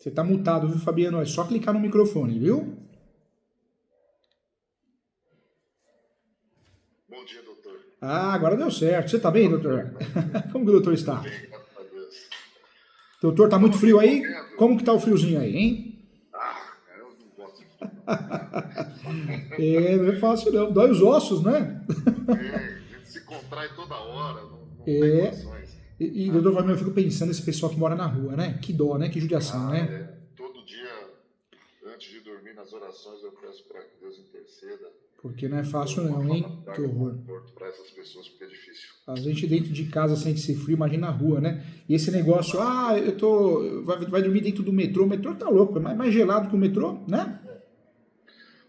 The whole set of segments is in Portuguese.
Você tá mutado, viu, Fabiano? É só clicar no microfone, viu? Bom dia, doutor. Ah, agora deu certo. Você tá bem, doutor? Como que o doutor Tudo está? bem, graças a Deus. Doutor, tá muito Estava aqui frio aí? correndo. Como que tá o friozinho aí, hein? Eu não gosto de frio, não. É, não é fácil não. Dói os ossos, né? A gente se contrai toda hora, não tem É. condições. Doutor Fabiano, eu fico pensando nesse pessoal que mora na rua, né? Que dó, né? Que judiação, né? Todo dia, antes de dormir nas orações, eu peço para que Deus interceda Porque não é por fácil uma não, forma hein? que Que traga horror. conforto para essas pessoas, porque é difícil. A gente dentro de casa sente esse frio, imagina na rua, né? E esse negócio, Imagina. eu tô. Vai dormir dentro do metrô. O metrô tá louco, é mais gelado que o metrô, né?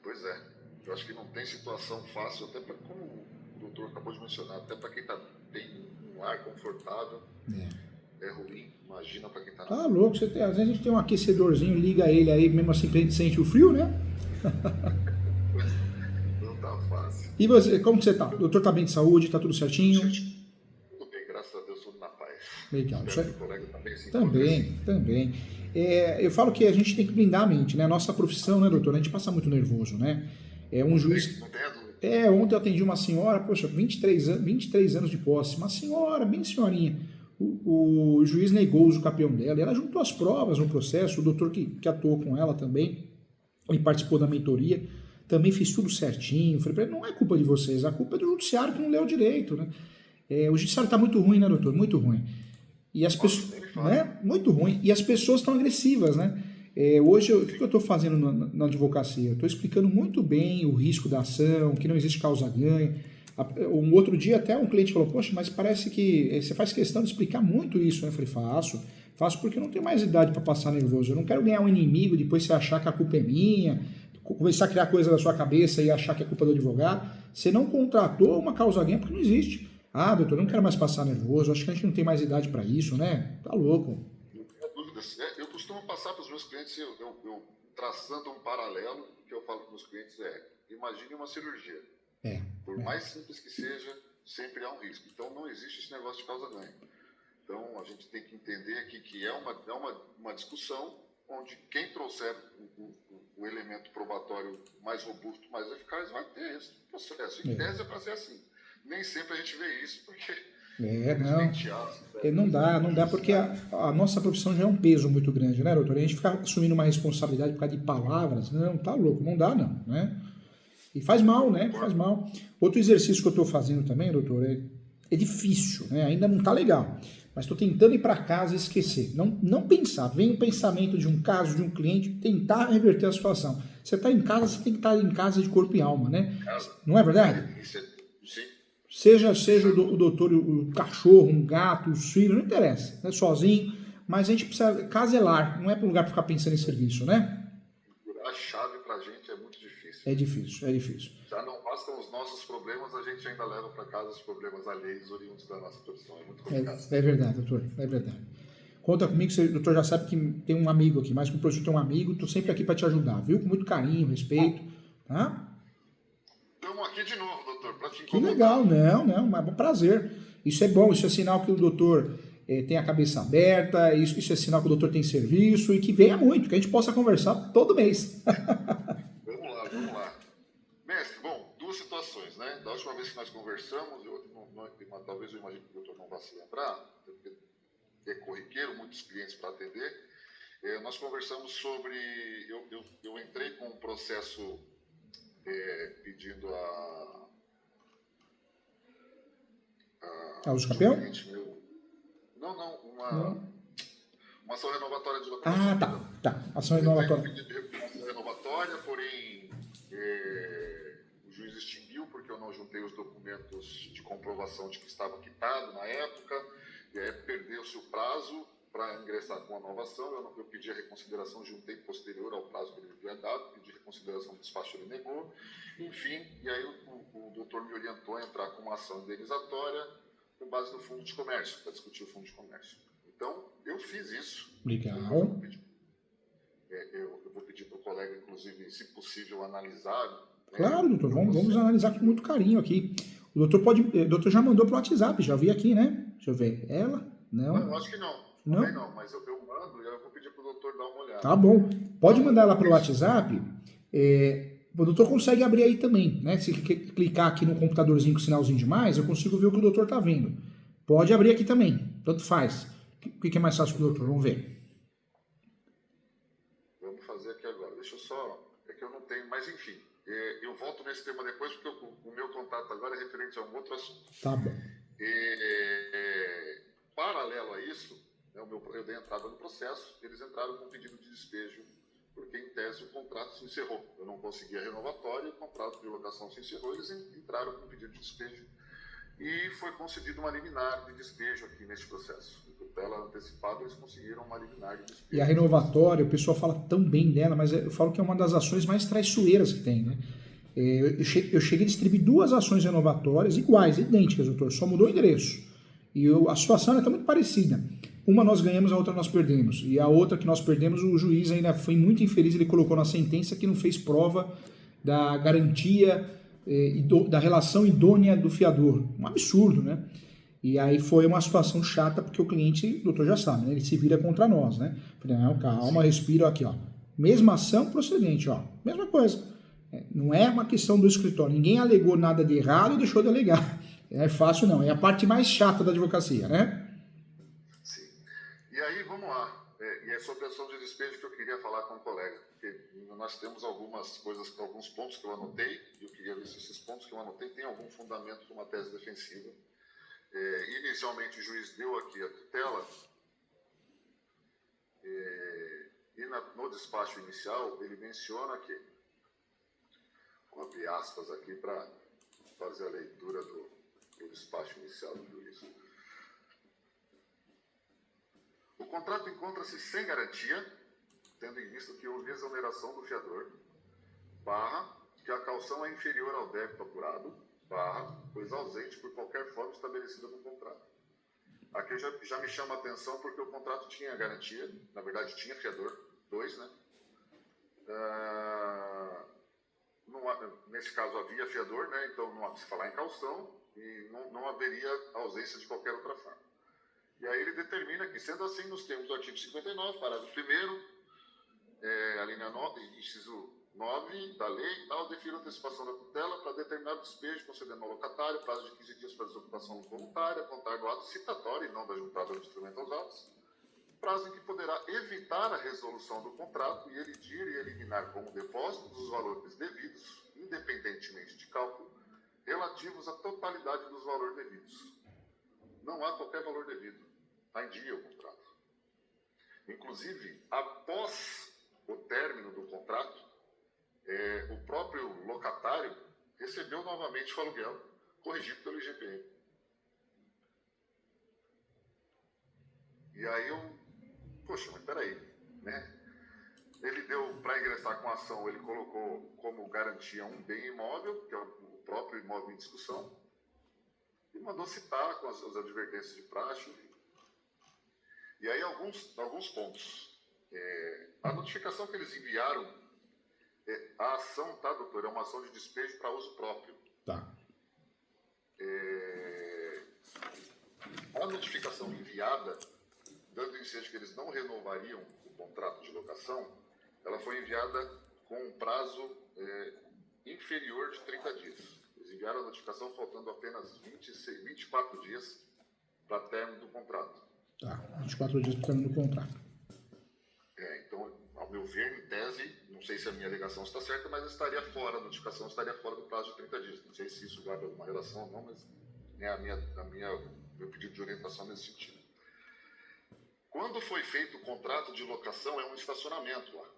Pois é, eu acho que não tem situação fácil, até para, como o doutor acabou de mencionar, até para quem tem um ar confortável, é ruim, imagina para quem está na Tá rua. louco, às vezes a gente tem um aquecedorzinho, liga ele aí, mesmo assim a gente sente o frio, né? Não tá fácil. E você, como que você tá? O doutor tá bem de saúde, tá tudo certinho? Tudo bem, graças a Deus, tudo na paz. Legal, isso Espero que é... o colega também se encontre Também, assim. também. Eu falo que a gente tem que blindar a mente, né? A nossa profissão, né, doutor? A gente passa muito nervoso, né? É um juiz. Não tem a dúvida. Ontem eu atendi uma senhora, poxa, 23 anos de posse, uma senhora, bem senhorinha. O juiz negou o uso capião dela, e ela juntou as provas no processo, o doutor que atuou com ela também, ele participou da mentoria, também fez tudo certinho. Falei pra ele, não é culpa de vocês, a culpa é do judiciário que não leu direito, né? O judiciário está muito ruim, né, doutor? Muito ruim. E as Nossa, pessoas, nem me fale. né? Muito ruim. E as pessoas estão agressivas, né? Hoje, o que eu estou fazendo na advocacia? Eu estou explicando muito bem o risco da ação, que não existe causa-ganha. Um outro dia até um cliente falou, poxa, mas parece que você faz questão de explicar muito isso. Eu falei, faço porque eu não tenho mais idade para passar nervoso. Eu não quero ganhar um inimigo, depois você achar que a culpa é minha, começar a criar coisa na sua cabeça e achar que é culpa do advogado. Você não contratou uma causa-ganha porque não existe. Ah, doutor, eu não quero mais passar nervoso, acho que a gente não tem mais idade para isso, né? Tá louco. Não tenho dúvidas. Eu costumo passar para os meus clientes, eu traçando um paralelo, o que eu falo para os meus clientes imagine uma cirurgia. Por mais simples que seja, sempre há um risco. Então não existe esse negócio de causa-ganho. Então a gente tem que entender aqui que é uma discussão onde quem trouxer o elemento probatório mais robusto, mais eficaz, vai ter esse processo. Em tese é para ser assim. Nem sempre a gente vê isso, porque não dá, porque a nossa profissão já é um peso muito grande, né, doutor? A gente ficar assumindo uma responsabilidade por causa de palavras, não, tá louco, não dá não, né? E faz mal, né? Faz mal. Outro exercício que eu estou fazendo também, doutor, é difícil, né? Ainda não tá legal, mas estou tentando ir para casa e esquecer. Não pensar, vem o pensamento de um caso, de um cliente, tentar reverter a situação. Você está em casa, você tem que estar em casa de corpo e alma, né? Não é verdade? Sim. Seja o doutor, o cachorro, um gato, os filhos, não interessa, né? Sozinho, mas a gente precisa, casa é lar, não é para lugar para ficar pensando em serviço, né? A chave para a gente é muito difícil. É difícil. Já não bastam os nossos problemas, a gente ainda leva para casa os problemas alheios oriundos da nossa profissão. É muito complicado. É verdade, doutor, é verdade. Conta comigo, o doutor já sabe que tem um amigo aqui, mais que o professor tem um amigo, estou sempre aqui para te ajudar, viu? Com muito carinho, respeito, tá? Estamos aqui de novo, doutor, para te Que incomodar. legal, não, é um prazer. Isso é bom, isso é sinal que o doutor tem a cabeça aberta, isso é sinal que o doutor tem serviço e que venha muito, que a gente possa conversar todo mês. Vamos lá. Mestre, bom, duas situações, né? Da última vez que nós conversamos, talvez eu imagine que o doutor não vá se lembrar, porque é corriqueiro, muitos clientes para atender. Nós conversamos sobre... Eu entrei com um processo pedindo Uso capião? Uma ação renovatória de locação. Tá. Ação renovatória. Eu entrei com um pedido de ação renovatória, porém o juiz extinguiu porque eu não juntei os documentos de comprovação de que estava quitado na época, e aí perdeu-se o prazo para ingressar com a nova ação. Eu pedi a reconsideração, juntei posterior ao prazo que ele me havia dado, pedi reconsideração do despacho, ele negou. Enfim, e aí o doutor me orientou a entrar com uma ação indenizatória com base no fundo de comércio, para discutir o fundo de comércio. Então, eu fiz isso. Legal. Eu vou pedir para o colega, inclusive, se possível, analisar. Claro, doutor, vamos analisar com muito carinho aqui. O doutor já mandou para o WhatsApp, já vi aqui, né? Deixa eu ver. Ela? Não. Eu acho que não. Não? Também não, mas eu mando e eu vou pedir para o doutor dar uma olhada. Tá bom. Pode mandar lá pelo WhatsApp. O doutor consegue abrir aí também, né? Se clicar aqui no computadorzinho com sinalzinho de mais, eu consigo ver o que o doutor tá vendo. Pode abrir aqui também, tanto faz. O que é mais fácil pro doutor? Vamos ver. Vamos fazer aqui agora. Deixa eu só... É que eu não tenho... Mas, enfim, eu volto nesse tema depois, porque o meu contato agora é referente a um outro assunto. Tá bom. Paralelo a isso, né, eu dei entrada no processo, eles entraram com um pedido de despejo, porque, em tese, o contrato se encerrou. Eu não consegui a renovatória, o contrato de locação se encerrou, eles entraram com um pedido de despejo. E foi concedido uma liminar de despejo aqui neste processo. Em tutela antecipada, eles conseguiram uma liminar de despejo. E a renovatória, o pessoal fala tão bem dela, mas eu falo que é uma das ações mais traiçoeiras que tem, né? Eu cheguei a distribuir 2 ações renovatórias iguais, idênticas, doutor, só mudou o endereço. E a situação está muito parecida. Uma nós ganhamos, a outra nós perdemos. E a outra que nós perdemos, o juiz ainda foi muito infeliz, ele colocou na sentença que não fez prova da garantia da relação idônea do fiador. Um absurdo, né? E aí foi uma situação chata, porque o cliente, o doutor já sabe, né? Ele se vira contra nós, né? Falei, não, calma, respira aqui, ó. Mesma ação procedente, ó. Mesma coisa. Não é uma questão do escritório. Ninguém alegou nada de errado e deixou de alegar. É fácil não. É a parte mais chata da advocacia, né? Sim. E aí, vamos lá. E é sobre a ação de despejo que eu queria falar com o colega. Porque nós temos algumas coisas, alguns pontos que eu anotei, e eu queria ver se esses pontos que eu anotei têm algum fundamento para uma tese defensiva. Inicialmente, o juiz deu aqui a tutela, e no despacho inicial, ele menciona que, vou abrir aspas aqui para fazer a leitura do despacho inicial do juiz. O contrato encontra-se sem garantia, tendo em vista que houve exoneração do fiador, que a caução é inferior ao débito apurado, pois ausente por qualquer forma estabelecida no contrato. Aqui já me chama a atenção porque o contrato tinha garantia, na verdade tinha fiador, 2, né? Nesse caso havia fiador, né? Então não há se falar em caução e não haveria ausência de qualquer outra forma. E aí ele determina que, sendo assim, nos termos do artigo 59, parágrafo 1º, a linha 9, inciso 9 da lei, define a antecipação da tutela para determinar o despejo, concedendo ao locatário prazo de 15 dias para desocupação voluntária, a contar do ato citatório e não da juntada do instrumento aos atos, prazo em que poderá evitar a resolução do contrato e elidir e eliminar como depósitos os valores devidos, independentemente de cálculo, relativos à totalidade dos valores devidos. Não há qualquer valor devido. Está em dia o contrato. Inclusive, após o término do contrato, o próprio locatário recebeu novamente o aluguel, corrigido pelo IGPM. E aí poxa, mas peraí, né? Ele deu, para ingressar com a ação, ele colocou como garantia um bem imóvel, que é o próprio imóvel em discussão, e mandou citar com as advertências de praxe, enfim. E aí alguns pontos. A notificação que eles enviaram, a ação, tá, doutor? É uma ação de despejo para uso próprio. Tá. A notificação enviada, dando ensejo que eles não renovariam o contrato de locação, ela foi enviada com um prazo inferior de 30 dias. Eles enviaram a notificação faltando apenas 24 dias para término do contrato. Tá, 24 dias para término do contrato. Então, ao meu ver, em tese, não sei se a minha alegação está certa, mas estaria fora, a notificação estaria fora do prazo de 30 dias. Não sei se isso guarda alguma relação ou não, mas é meu pedido de orientação nesse sentido. Quando foi feito o contrato de locação, é um estacionamento lá.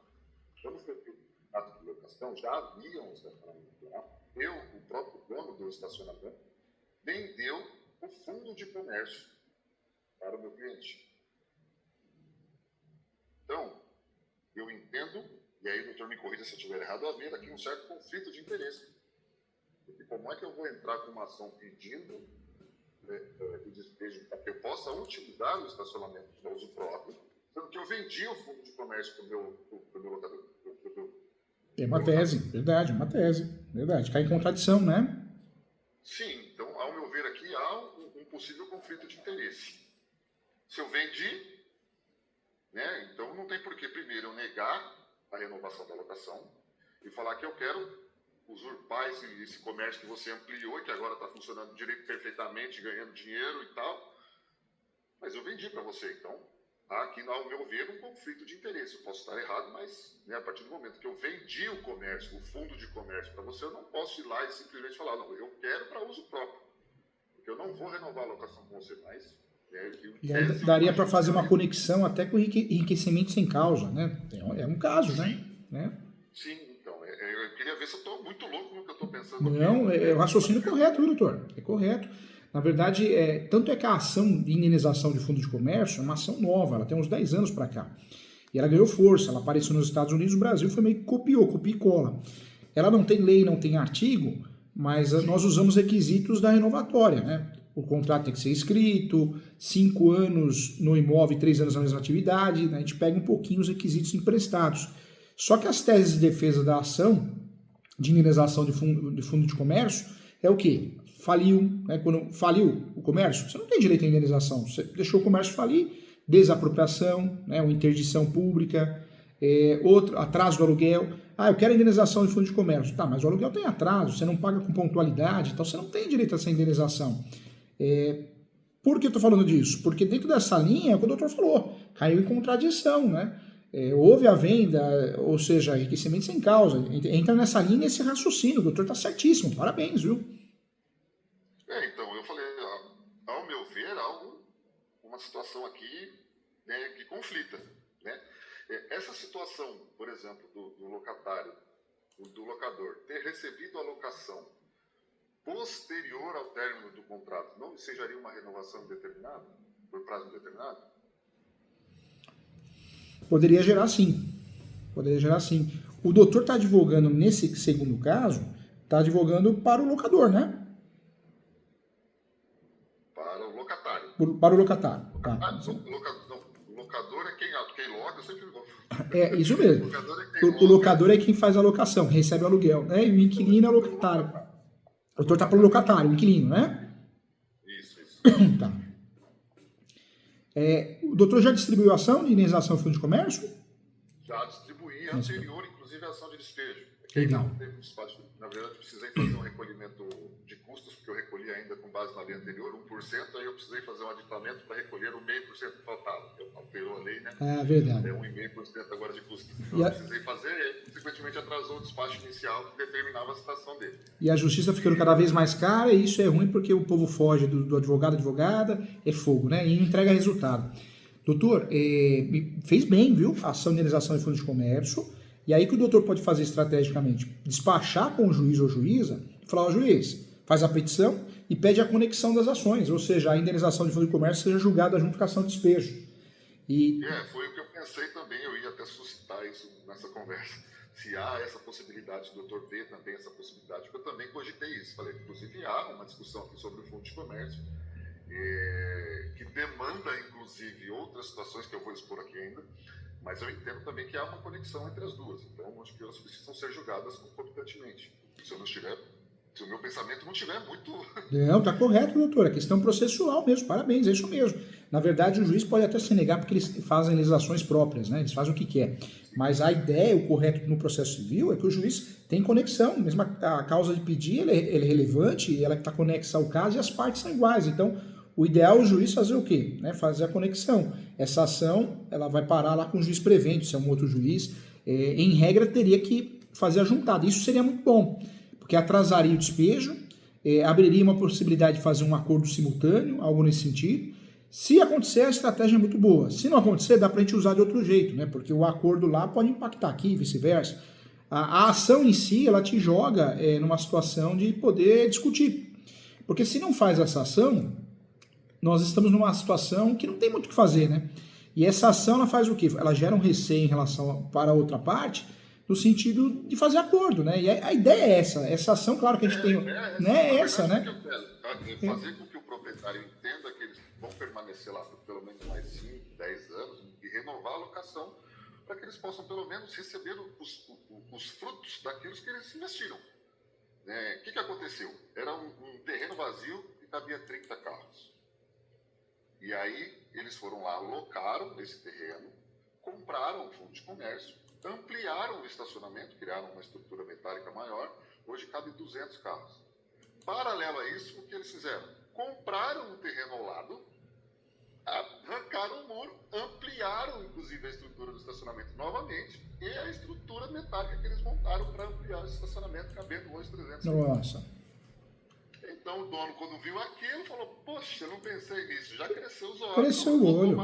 Quando foi feito o contrato de locação, já havia um estacionamento lá. O próprio dono do estacionamento, vendeu o fundo de comércio para o meu cliente. Então, eu entendo, e aí o doutor me corrija se eu estiver errado, haver aqui um certo conflito de interesse. Porque como é que eu vou entrar com uma ação pedindo de despejo para que eu possa utilizar o estacionamento para uso próprio, sendo que eu vendi o fundo de comércio para o meu locador? É uma tese, verdade, uma tese. Verdade, cai em contradição, né? Sim, então, ao meu ver aqui, há um possível conflito de interesse. Se eu vendi, né? Então não tem por que primeiro eu negar a renovação da locação e falar que eu quero usurpar esse comércio que você ampliou e que agora está funcionando direito perfeitamente, ganhando dinheiro e tal, mas eu vendi para você, então há aqui, ao meu ver, um conflito de interesse. Eu posso estar errado, mas, né, a partir do momento que eu vendi o comércio, o fundo de comércio para você, eu não posso ir lá e simplesmente falar, não, eu quero para uso próprio, porque eu não vou renovar a locação com você mais. E aí daria para fazer uma conexão até com enriquecimento sem causa, né? É um caso, sim, né? Sim, então, eu queria ver se eu estou muito louco no que eu estou pensando Não, aqui. é o raciocínio correto, viu, doutor? É correto. Na verdade, tanto é que a ação de indenização de fundo de comércio é uma ação nova, ela tem uns 10 anos para cá. E ela ganhou força, ela apareceu nos Estados Unidos, o Brasil foi meio que copiou, copia e cola. Ela não tem lei, não tem artigo, mas nós usamos requisitos da renovatória, né? O contrato tem que ser escrito, 5 anos no imóvel e 3 anos na mesma atividade, né? A gente pega um pouquinho os requisitos emprestados. Só que as teses de defesa da ação de indenização de fundo de comércio é o quê? Faliu, né? Quando faliu o comércio, você não tem direito à indenização. Você deixou o comércio falir, desapropriação, né? Ou interdição pública, outro, atraso do aluguel. Ah, eu quero indenização de fundo de comércio. Tá, mas o aluguel tem atraso, você não paga com pontualidade, então você não tem direito a essa indenização. Por que eu estou falando disso? Porque dentro dessa linha, é o que o doutor falou, caiu em contradição, né? Houve a venda, ou seja, enriquecimento sem causa. Entra nessa linha esse raciocínio. O doutor está certíssimo. Parabéns, viu? Então, eu falei, ao meu ver, há uma situação aqui, né, que conflita, né? Essa situação, por exemplo, do locatário, do locador, ter recebido a locação posterior ao término do contrato, não sejaria uma renovação indeterminada, por prazo indeterminado? Poderia gerar sim. Poderia gerar sim. O doutor está advogando, nesse segundo caso, está advogando para o locador, né? Para o locatário. Para o locatário. Tá. Locador é quem loca, eu sempre gosto. É isso mesmo. O O locador é quem faz a locação, recebe o aluguel, né? E o inquilino é o locatário. O doutor está para o locatário, o inquilino, né? Isso. Tá. O doutor já distribuiu a ação de indenização de fundo de comércio? Já distribuí anterior, inclusive, a ação de despejo. Legal. Não teve despacho. Na verdade, precisei fazer um recolhimento de custos, porque eu recolhi ainda com base na lei anterior, 1%, aí eu precisei fazer um aditamento para recolher o 0,5% que faltava. Eu alterou a lei, né? É verdade. 1,5% agora de custos. Então eu precisei fazer e, consequentemente, atrasou o despacho inicial que determinava a citação dele. E a justiça ficando cada vez mais cara, e isso é ruim porque o povo foge do advogado, advogada, é fogo, né? E não entrega resultado. Doutor, fez bem, viu? A ação de indenização de fundo de comércio. E aí que o doutor pode fazer estrategicamente? Despachar com o juiz ou juíza e falar, juiz, faz a petição e pede a conexão das ações, ou seja, a indenização de fundo de comércio seja julgada junto com a ação de despejo. Foi o que eu pensei também, eu ia até suscitar isso nessa conversa. Se há essa possibilidade, o doutor vê também essa possibilidade, porque eu também cogitei isso. Falei, inclusive, há uma discussão aqui sobre o fundo de comércio, que demanda, inclusive, outras situações que eu vou expor aqui ainda, mas eu entendo também que há uma conexão entre as duas. Então, acho que elas precisam ser julgadas concomitantemente. Se o meu pensamento não tiver muito... Não, está correto, doutor. É questão processual mesmo. Parabéns, é isso mesmo. Na verdade, o juiz pode até se negar porque eles fazem legislações próprias, né? Eles fazem o que quer. Mas a ideia, o correto no processo civil é que o juiz tem conexão. Mesmo a causa de pedir, ela é relevante, ela está conexa ao caso e as partes são iguais. Então, o ideal é o juiz fazer o quê? Né? Fazer a conexão. Essa ação, ela vai parar lá com o juiz prevento, se é um outro juiz. Em regra, teria que fazer a juntada. Isso seria muito bom, porque atrasaria o despejo, abriria uma possibilidade de fazer um acordo simultâneo, algo nesse sentido. Se acontecer, a estratégia é muito boa. Se não acontecer, dá para a gente usar de outro jeito, né? Porque o acordo lá pode impactar aqui e vice-versa. A ação em si, ela te joga numa situação de poder discutir. Porque se não faz essa ação, nós estamos numa situação que não tem muito o que fazer, né? E essa ação, ela faz o quê? Ela gera um receio em relação para a outra parte, no sentido de fazer acordo, né? E a ideia é essa ação, claro que a gente tem, né? Essa, né? Fazer com que o proprietário entenda que eles vão permanecer lá por pelo menos mais 5, 10 anos e renovar a locação para que eles possam pelo menos receber os frutos daquilo que eles investiram. O que aconteceu? Era um terreno vazio e cabia 30 carros. E aí eles foram lá, alocaram esse terreno, compraram o fundo de comércio, ampliaram o estacionamento, criaram uma estrutura metálica maior, hoje cabe 200 carros. Paralelo a isso, o que eles fizeram? Compraram um terreno ao lado, arrancaram o muro, ampliaram inclusive a estrutura do estacionamento novamente e a estrutura metálica que eles montaram para ampliar o estacionamento, cabendo hoje 300. Nossa. Então o dono, quando viu aquilo, falou: poxa, eu não pensei nisso, já cresceu os olhos. Cresceu o olho.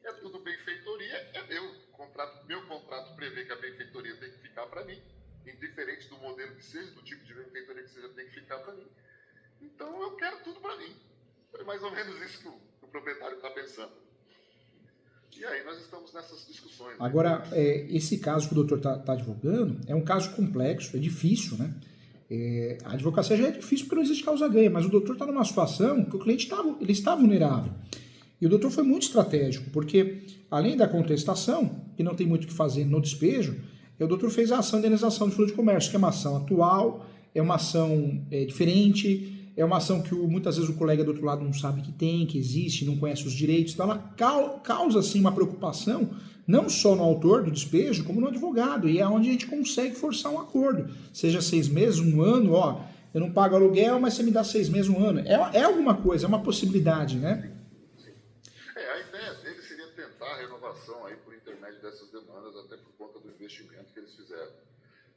É tudo benfeitoria, é meu contrato. Meu contrato prevê que a benfeitoria tem que ficar para mim, indiferente do modelo que seja, do tipo de benfeitoria que seja, tem que ficar para mim. Então eu quero tudo para mim. É mais ou menos isso que o proprietário está pensando. E aí nós estamos nessas discussões. Agora, esse caso que o doutor está advogando é um caso complexo, é difícil, né? A advocacia já é difícil porque não existe causa-ganha, mas o doutor está numa situação que o cliente está vulnerável. E o doutor foi muito estratégico, porque além da contestação, que não tem muito o que fazer no despejo, o doutor fez a ação de indenização do fundo de comércio, que é uma ação atual, é uma ação diferente, é uma ação que muitas vezes o colega do outro lado não sabe que tem, que existe, não conhece os direitos, então ela causa assim uma preocupação, não só no autor do despejo, como no advogado, e é onde a gente consegue forçar um acordo, seja 6 meses, 1 ano, eu não pago aluguel, mas você me dá 6 meses, 1 ano, é alguma coisa, é uma possibilidade, né? A ideia dele seria tentar a renovação aí por intermédio dessas demandas, até por conta do investimento que eles fizeram.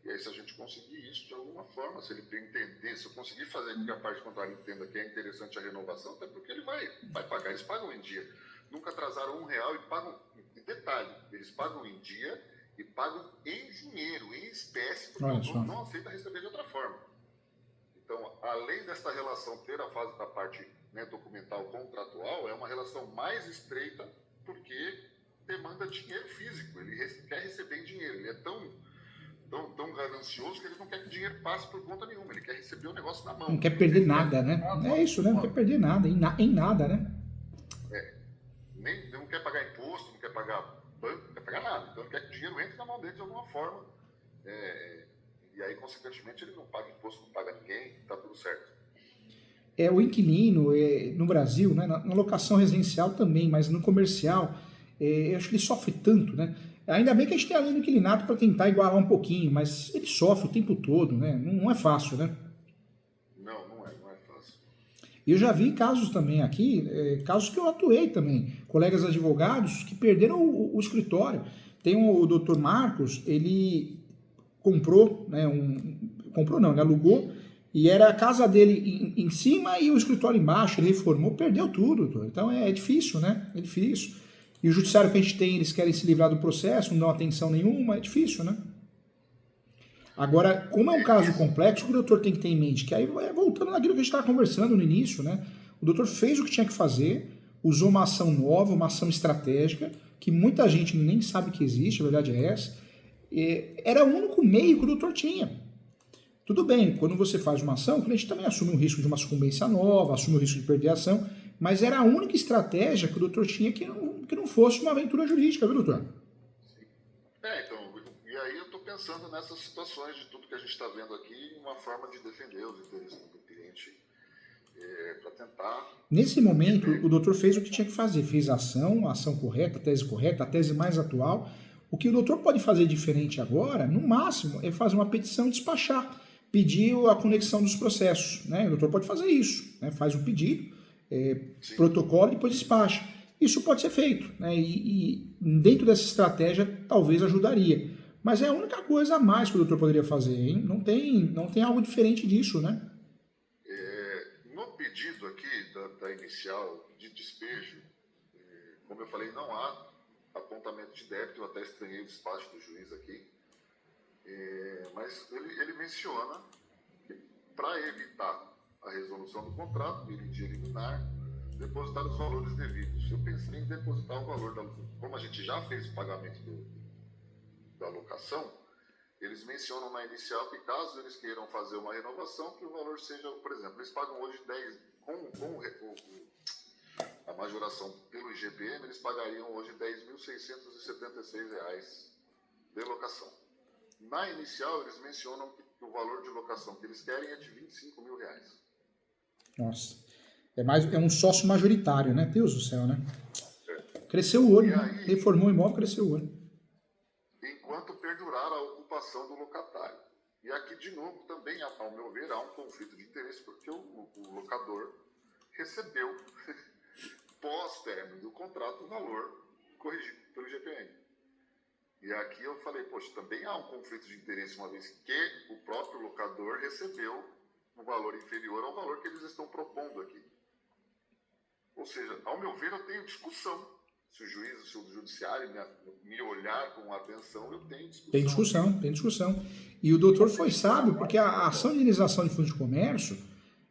E aí, se a gente conseguir isso de alguma forma, se ele entender, se eu conseguir fazer com que a parte contrária entenda que é interessante a renovação, até porque ele vai pagar, eles pagam em dia. Nunca atrasaram R$1 e pagam, e detalhe, eles pagam em dia e pagam em dinheiro, em espécie, porque não aceita receber de outra forma. Então, além desta relação ter a fase da parte documental contratual, é uma relação mais estreita porque demanda dinheiro físico, ele quer receber em dinheiro, ele é tão ganancioso que ele não quer que o dinheiro passe por conta nenhuma, ele quer receber o negócio na mão. Não quer perder nada, né? É isso, né? Não quer perder nada, em nada, né? Não quer pagar imposto, não quer pagar banco, não quer pagar nada. Então ele quer que o dinheiro entre na mão dele de alguma forma. E aí, consequentemente, ele não paga imposto, não paga ninguém, tá tudo certo. O inquilino, no Brasil, né, na locação residencial também, mas no comercial, eu acho que ele sofre tanto, né? Ainda bem que a gente tem a lei do inquilinato para tentar igualar um pouquinho, mas ele sofre o tempo todo, né? Não é fácil, né? Não é fácil. E eu já vi casos também aqui, casos que eu atuei também, colegas advogados que perderam o escritório. Tem o doutor Marcos, ele comprou, né, ele alugou, e era a casa dele em cima e o escritório embaixo, ele reformou, perdeu tudo, doutor. Então é difícil, né? É difícil. E o judiciário que a gente tem, eles querem se livrar do processo, não dão atenção nenhuma, é difícil, né? Agora, como é um caso complexo, o doutor tem que ter em mente, que aí voltando naquilo que a gente estava conversando no início, né? O doutor fez o que tinha que fazer, usou uma ação nova, uma ação estratégica, que muita gente nem sabe que existe, a verdade é essa. Era o único meio que o doutor tinha. Tudo bem, quando você faz uma ação, o cliente também assume o risco de uma sucumbência nova, assume o risco de perder a ação, mas era a única estratégia que o doutor tinha que não fosse uma aventura jurídica, viu, doutor? Então, e aí eu estou pensando nessas situações de tudo que a gente está vendo aqui, uma forma de defender os interesses do cliente, para tentar... Nesse momento, o doutor fez o que tinha que fazer, fez a ação correta, a tese mais atual. O que o doutor pode fazer diferente agora, no máximo, é fazer uma petição e despachar, pedir a conexão dos processos, né? O doutor pode fazer isso, né? Faz um pedido, protocolo e depois despacha. Isso pode ser feito, né? E dentro dessa estratégia talvez ajudaria. Mas é a única coisa a mais que o doutor poderia fazer, hein? Não tem algo diferente disso, né? No pedido aqui da inicial de despejo, como eu falei, não há apontamento de débito, eu até estranhei o despacho do juiz aqui, mas ele menciona que para evitar a resolução do contrato, ele de eliminar, depositar os valores devidos. Eu pensei em depositar o valor, como a gente já fez o pagamento da locação, eles mencionam na inicial que caso eles queiram fazer uma renovação, que o valor seja, por exemplo, eles pagam hoje 10, com a majoração pelo IGPM, eles pagariam hoje R$10.676 de locação. Na inicial, eles mencionam que o valor de locação que eles querem é de R$25 mil. Nossa, é um sócio majoritário, né? Deus do céu, né? Cresceu o olho, E né? aí, Reformou o imóvel, cresceu o olho. enquanto perdurar a ocupação do locatário. E aqui, de novo, também, ao meu ver, há um conflito de interesse, porque o locador recebeu, pós-término do contrato, o valor corrigido pelo GPM. E aqui eu falei, poxa, também há um conflito de interesse, uma vez que o próprio locador recebeu um valor inferior ao valor que eles estão propondo aqui. Ou seja, ao meu ver, eu tenho discussão. Se o juiz, se o judiciário me olhar com atenção, eu tenho discussão. Tem discussão. E o doutor foi sábio, porque a ação de indenização de fundo de comércio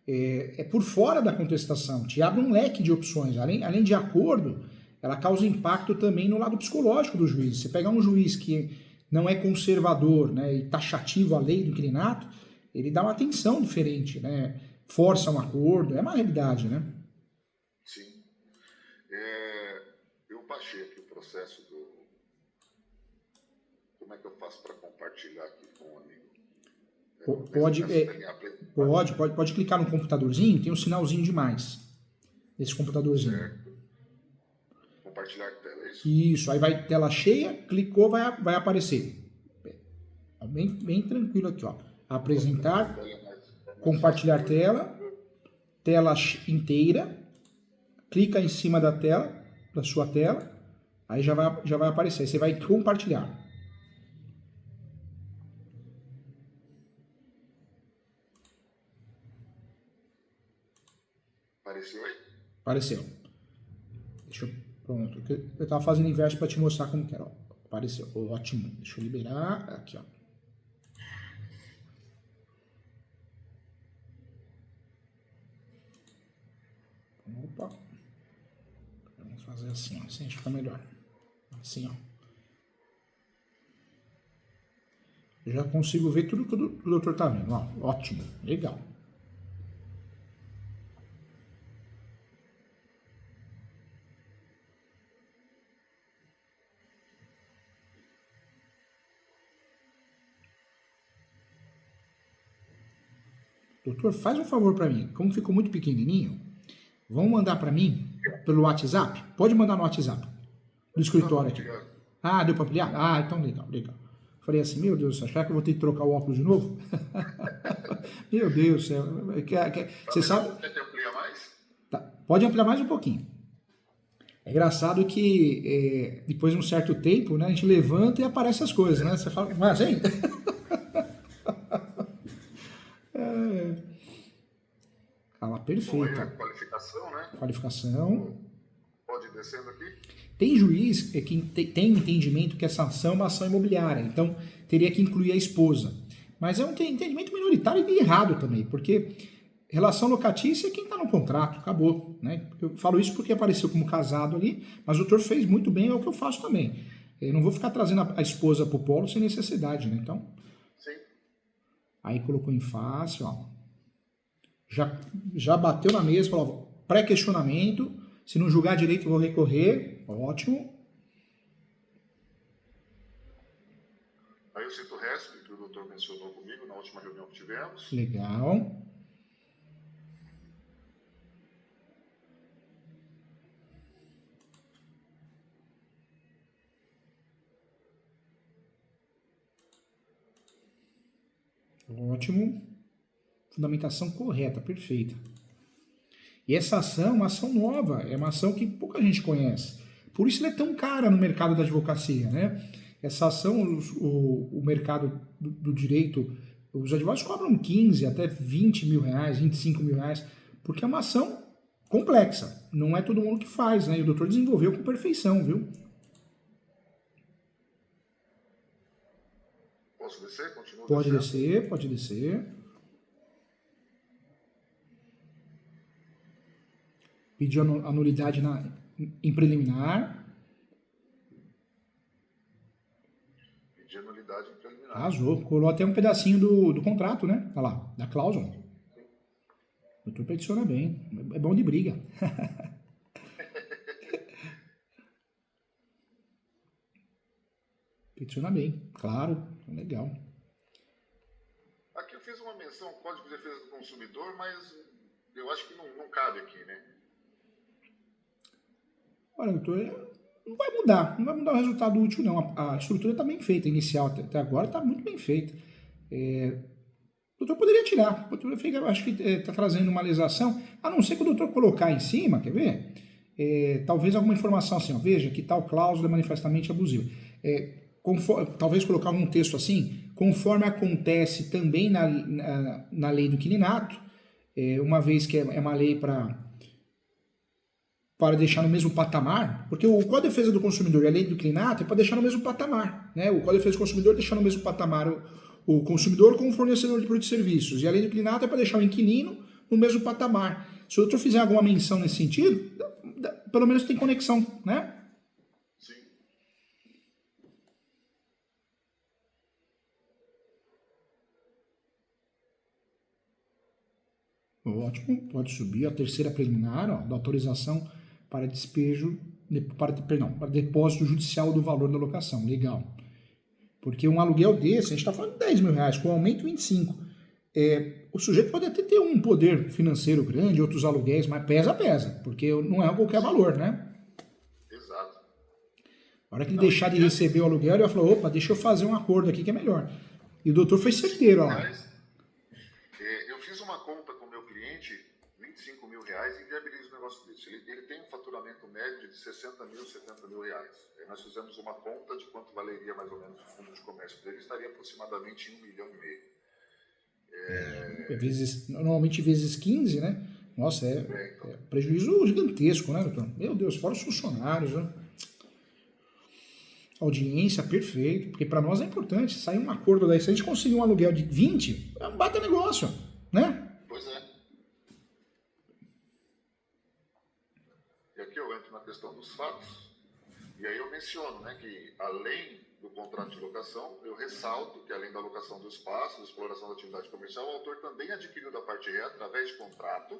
é por fora da contestação, te abre um leque de opções. Além de acordo, ela causa impacto também no lado psicológico do juiz. Você pegar um juiz que não é conservador, né, e taxativo à lei do inquilinato, ele dá uma atenção diferente, né, força um acordo, é uma realidade, né? Sim. Eu baixei aqui o processo do... Como é que eu faço para compartilhar aqui com o amigo? Pode clicar no computadorzinho, tem um sinalzinho de mais. Esse computadorzinho. Certo. Compartilhar tela, é isso? Isso, aí vai tela cheia, clicou, vai aparecer. Bem tranquilo aqui, ó. Apresentar, compartilhar tela, tela inteira, clica em cima da tela, da sua tela, aí já vai aparecer. Aí você vai compartilhar. Apareceu aí? Apareceu. Pronto. Eu estava fazendo inverso para te mostrar como que era. Ó. Apareceu. Ótimo. Deixa eu liberar. Aqui, ó. Opa. Vamos fazer assim, ó. Assim acho que fica melhor. Assim, ó. Eu já consigo ver tudo que o doutor tá vendo. Ó, ótimo. Legal. Doutor, faz um favor para mim. Como ficou muito pequenininho, vão mandar para mim pelo WhatsApp? Pode mandar no WhatsApp do escritório aqui. Ah, deu para ampliar? Ah, então legal. Falei assim, meu Deus, será que eu vou ter que trocar o óculos de novo? Meu Deus do céu. Você sabe... Quer que amplia mais? Tá, pode ampliar mais um pouquinho. É engraçado que depois de um certo tempo, né, a gente levanta e aparecem as coisas, né? Você fala, mas hein? Fala, perfeita. Bom, qualificação, né? Qualificação. Pode ir descendo aqui? Tem juiz que tem entendimento que essa ação é uma ação imobiliária, então teria que incluir a esposa. Mas é um entendimento minoritário e errado também, porque relação locatícia é quem está no contrato, acabou. Né? Eu falo isso porque apareceu como casado ali, mas o doutor fez muito bem, é o que eu faço também. Eu não vou ficar trazendo a esposa para o polo sem necessidade, né? Então, sim. Aí colocou em face, ó. Já bateu na mesa, falou, pré-questionamento, se não julgar direito eu vou recorrer, ótimo. Aí eu cito o RESP, que o doutor mencionou comigo na última reunião que tivemos. Legal. Ótimo. Fundamentação correta, perfeita. E essa ação é uma ação nova, é uma ação que pouca gente conhece. Por isso ela é tão cara no mercado da advocacia, né? Essa ação, o mercado do direito, os advogados cobram 15 até 20 mil reais, 25 mil reais, porque é uma ação complexa. Não é todo mundo que faz, né? E o doutor desenvolveu com perfeição, viu? Posso descer? Continua Pode descendo? descer, pode descer. Pediu a nulidade em preliminar. Pedi a nulidade em preliminar. Arrasou. Colou até um pedacinho do contrato, né? Olha lá, da cláusula. O doutor peticiona bem. É bom de briga. Peticiona bem, claro. Legal. Aqui eu fiz uma menção ao Código de Defesa do Consumidor, mas eu acho que não cabe aqui, né? Olha, doutor, não vai mudar o resultado útil, não. A estrutura está bem feita, inicial até agora está muito bem feita. O doutor poderia tirar, acho que está trazendo uma lesação, a não ser que o doutor colocar em cima, quer ver? Talvez alguma informação assim, ó, veja que tal cláusula é manifestamente abusiva. Talvez colocar um texto assim, conforme acontece também na lei do inquilinato, uma vez que é uma lei para deixar no mesmo patamar, porque o Código de Defesa do Consumidor e a lei do inquilinato é para deixar no mesmo patamar, né? O Código de Defesa do Consumidor deixa no mesmo patamar o consumidor com o fornecedor de produtos e serviços, e a lei do inquilinato é para deixar o inquilino no mesmo patamar. Se o doutor fizer alguma menção nesse sentido, pelo menos tem conexão, né? Sim. Ótimo, pode subir a terceira preliminar, ó, da autorização para despejo, para depósito judicial do valor da locação. Legal. Porque um aluguel desse, a gente está falando de 10 mil reais, com aumento 25. O sujeito pode até ter um poder financeiro grande, outros aluguéis, mas pesa, porque não é qualquer valor, né? Exato. A hora que ele deixar de receber o aluguel, ele vai falar, opa, deixa eu fazer um acordo aqui que é melhor. E o doutor foi certeiro, ó. Eu fiz uma conta com o meu cliente, 25 mil reais, e inviabilizo o negócio desse. Ele tem um faturamento médio de 60 mil, 70 mil reais. Nós fizemos uma conta de quanto valeria mais ou menos o fundo de comércio dele, estaria aproximadamente em 1,5 milhão. Normalmente vezes 15, né? Nossa, Então. prejuízo gigantesco, né, doutor? Meu Deus, fora os funcionários, né? Audiência, perfeito, porque para nós é importante sair um acordo daí. Se a gente conseguir um aluguel de 20, é um baita negócio, né? Pois é. E aqui eu entro na questão dos fatos, e aí eu menciono, né, que além do contrato de locação, eu ressalto que além da locação do espaço, da exploração da atividade comercial, o autor também adquiriu da parte ré, através de contrato,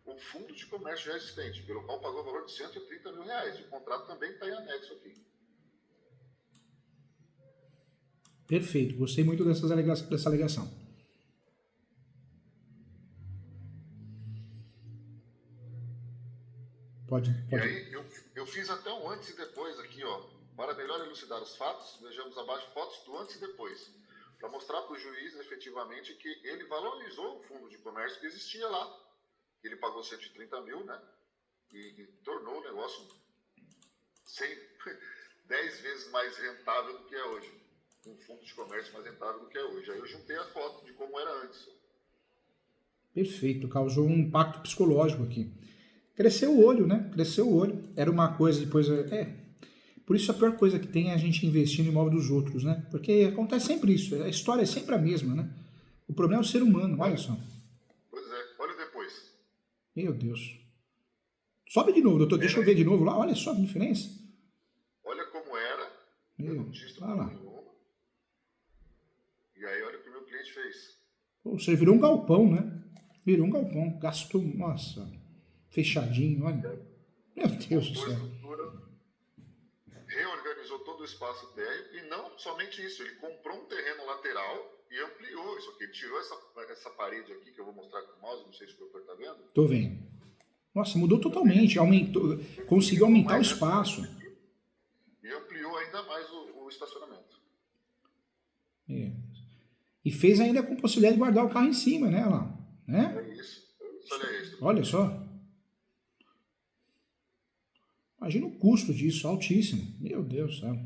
o fundo de comércio já existente, pelo qual pagou o valor de 130 mil reais. E o contrato também está em anexo aqui. Perfeito, gostei muito dessa alegação. Pode. E aí eu fiz até um antes e depois aqui, ó. Para melhor elucidar os fatos, vejamos abaixo fotos do antes e depois, para mostrar para o juiz efetivamente que ele valorizou o fundo de comércio que existia lá. Ele pagou 130 mil, né? E tornou o negócio 10 vezes mais rentável do que é hoje. Um fundo de comércio mais rentável do que é hoje. Aí eu juntei a foto de como era antes. Perfeito, causou um impacto psicológico aqui. Cresceu o olho, né? Cresceu o olho. Era uma coisa, depois... Por isso a pior coisa que tem é a gente investir no imóvel dos outros, né? Porque acontece sempre isso. A história é sempre a mesma, né? O problema é o ser humano, olha só. Pois é, olha depois. Meu Deus. Sobe de novo, doutor. Deixa eu ver de novo lá. Olha só a diferença. Olha como era. Eu não tinha estrutura nenhuma. E aí olha o que o meu cliente fez. Você virou um galpão, né? Virou um galpão. Gastou, nossa, fechadinho, olha. Meu Deus do céu. Reorganizou todo o espaço térreo e não somente isso, ele comprou um terreno lateral e ampliou isso aqui. Ele tirou essa parede aqui que eu vou mostrar com o mouse, não sei se o doutor está vendo. Tô vendo. Nossa, mudou totalmente, aumentou, conseguiu aumentar o espaço. E ampliou ainda mais o estacionamento. E fez ainda com possibilidade de guardar o carro em cima, né? Lá, né? É isso. Olha isso. Olha só. Imagina o custo disso, altíssimo. Meu Deus do céu.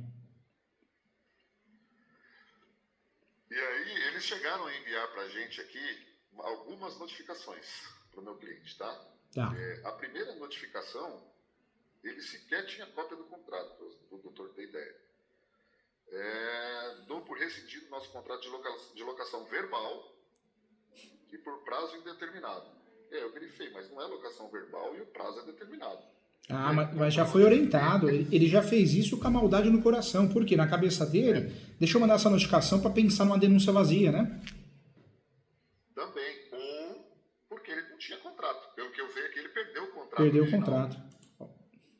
E aí, eles chegaram a enviar para a gente aqui algumas notificações para o meu cliente, tá? A primeira notificação, ele sequer tinha cópia do contrato, para o doutor ter ideia. Dou por rescindido nosso contrato de locação verbal e por prazo indeterminado. Eu grifei, mas não é locação verbal e o prazo é determinado. Mas já foi orientado, ele já fez isso com a maldade no coração, porque na cabeça dele, deixa eu mandar essa notificação para pensar numa denúncia vazia, né? Também, ou porque ele não tinha contrato. Pelo que eu vejo aqui, ele perdeu o contrato. Perdeu o contrato.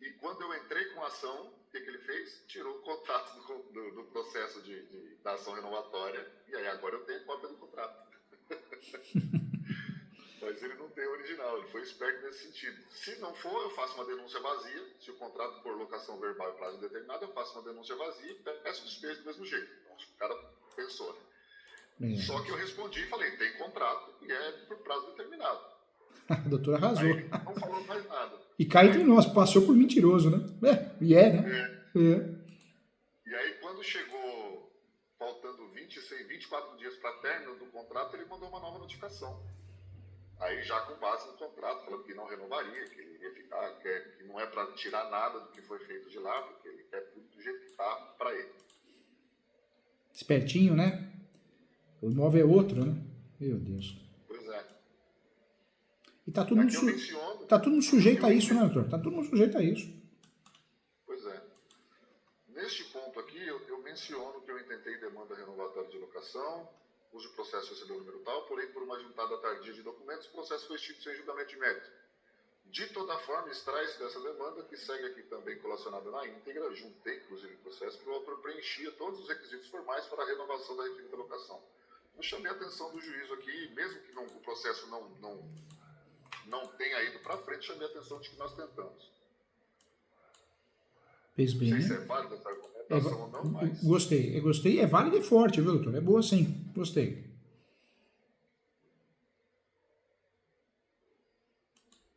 E quando eu entrei com a ação, o que ele fez? Tirou o contrato do processo da ação renovatória, e aí agora eu tenho cópia do contrato. Mas ele não tem original, ele foi esperto nesse sentido. Se não for, eu faço uma denúncia vazia. Se o contrato for locação verbal e prazo indeterminado, eu faço uma denúncia vazia e peço despejo do mesmo jeito. Então, acho que o cara pensou, né? Só que eu respondi e falei, tem contrato e é por prazo determinado. A doutora arrasou. Aí ele não falou mais nada. E cá entre nós, passou por mentiroso, né? Né? E aí, quando chegou, faltando 24 dias para término do contrato, ele mandou uma nova notificação. Aí, já com base no contrato, falando que não renovaria, que ele iria ficar, que não é para tirar nada do que foi feito de lá, porque ele quer tudo do jeito que está para ele. Espertinho, né? O imóvel é outro, né? Meu Deus. Pois é. E tá tudo, tá tudo sujeito a isso, né, doutor? Tá tudo sujeito a isso. Pois é. Neste ponto aqui, eu menciono que eu intentei demanda renovatória de locação, cujo processo recebeu o número tal, porém, por uma juntada tardia de documentos, o processo foi extinto sem julgamento de mérito. De toda forma, extrai-se dessa demanda, que segue aqui também colacionada na íntegra, juntei, inclusive, o processo, que o autor preenchia todos os requisitos formais para a renovação da referida locação. Eu chamei a atenção do juízo aqui, mesmo que o processo não tenha ido para frente, chamei a atenção de que nós tentamos. Fez bem, não sei né? se é válida essa argumentação ou não, mas... Gostei. É válida e forte, viu, doutor? É boa sim. Gostei.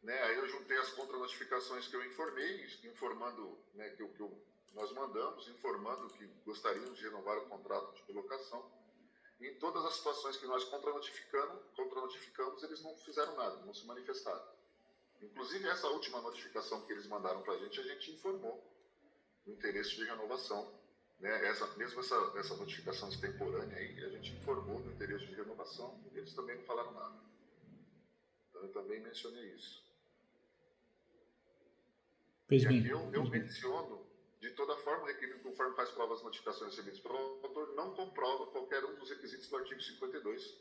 Né, aí eu juntei as contranotificações que eu informei, informando, né, que nós mandamos, informando que gostaríamos de renovar o contrato de locação. Em todas as situações que nós contranotificamos, eles não fizeram nada, não se manifestaram. Inclusive, essa última notificação que eles mandaram para a gente informou o interesse de renovação. Né? Essa notificação extemporânea aí, a gente informou do interesse de renovação e eles também não falaram nada. Então, eu também mencionei isso. Fez e bem. aqui eu menciono, de toda forma, o requerido, conforme faz prova as notificações recebidas pelo autor, não comprova qualquer um dos requisitos do artigo 52,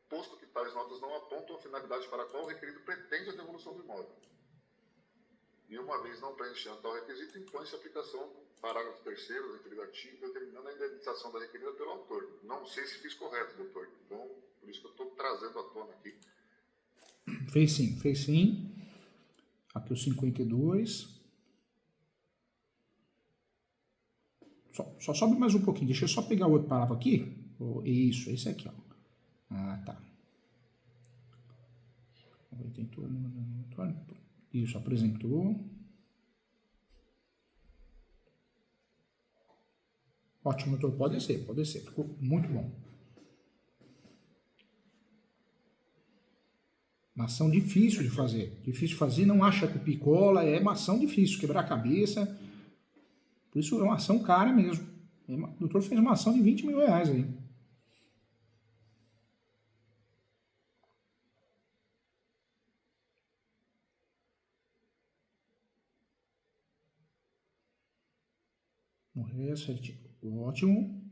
posto que tais notas não apontam a finalidade para a qual o requerido pretende a devolução do imóvel. E uma vez não preenchendo tal requisito, impõe-se a aplicação do parágrafo 3º do referido artigo, determinando a indenização da requerida pelo autor. Não sei se fiz correto, doutor. Então, por isso que eu estou trazendo à tona aqui. Fez sim. Aqui o 52. Só sobe mais um pouquinho. Deixa eu só pegar o outro parágrafo aqui. Isso, esse aqui, ó. Ah, tá. Isso, apresentou. Ótimo, doutor. Pode descer. Ficou muito bom. Uma ação difícil de fazer. Não acha que picola, é uma ação difícil, quebrar a cabeça. Por isso é uma ação cara mesmo. O doutor fez uma ação de 20 mil reais aí. O resto, ótimo.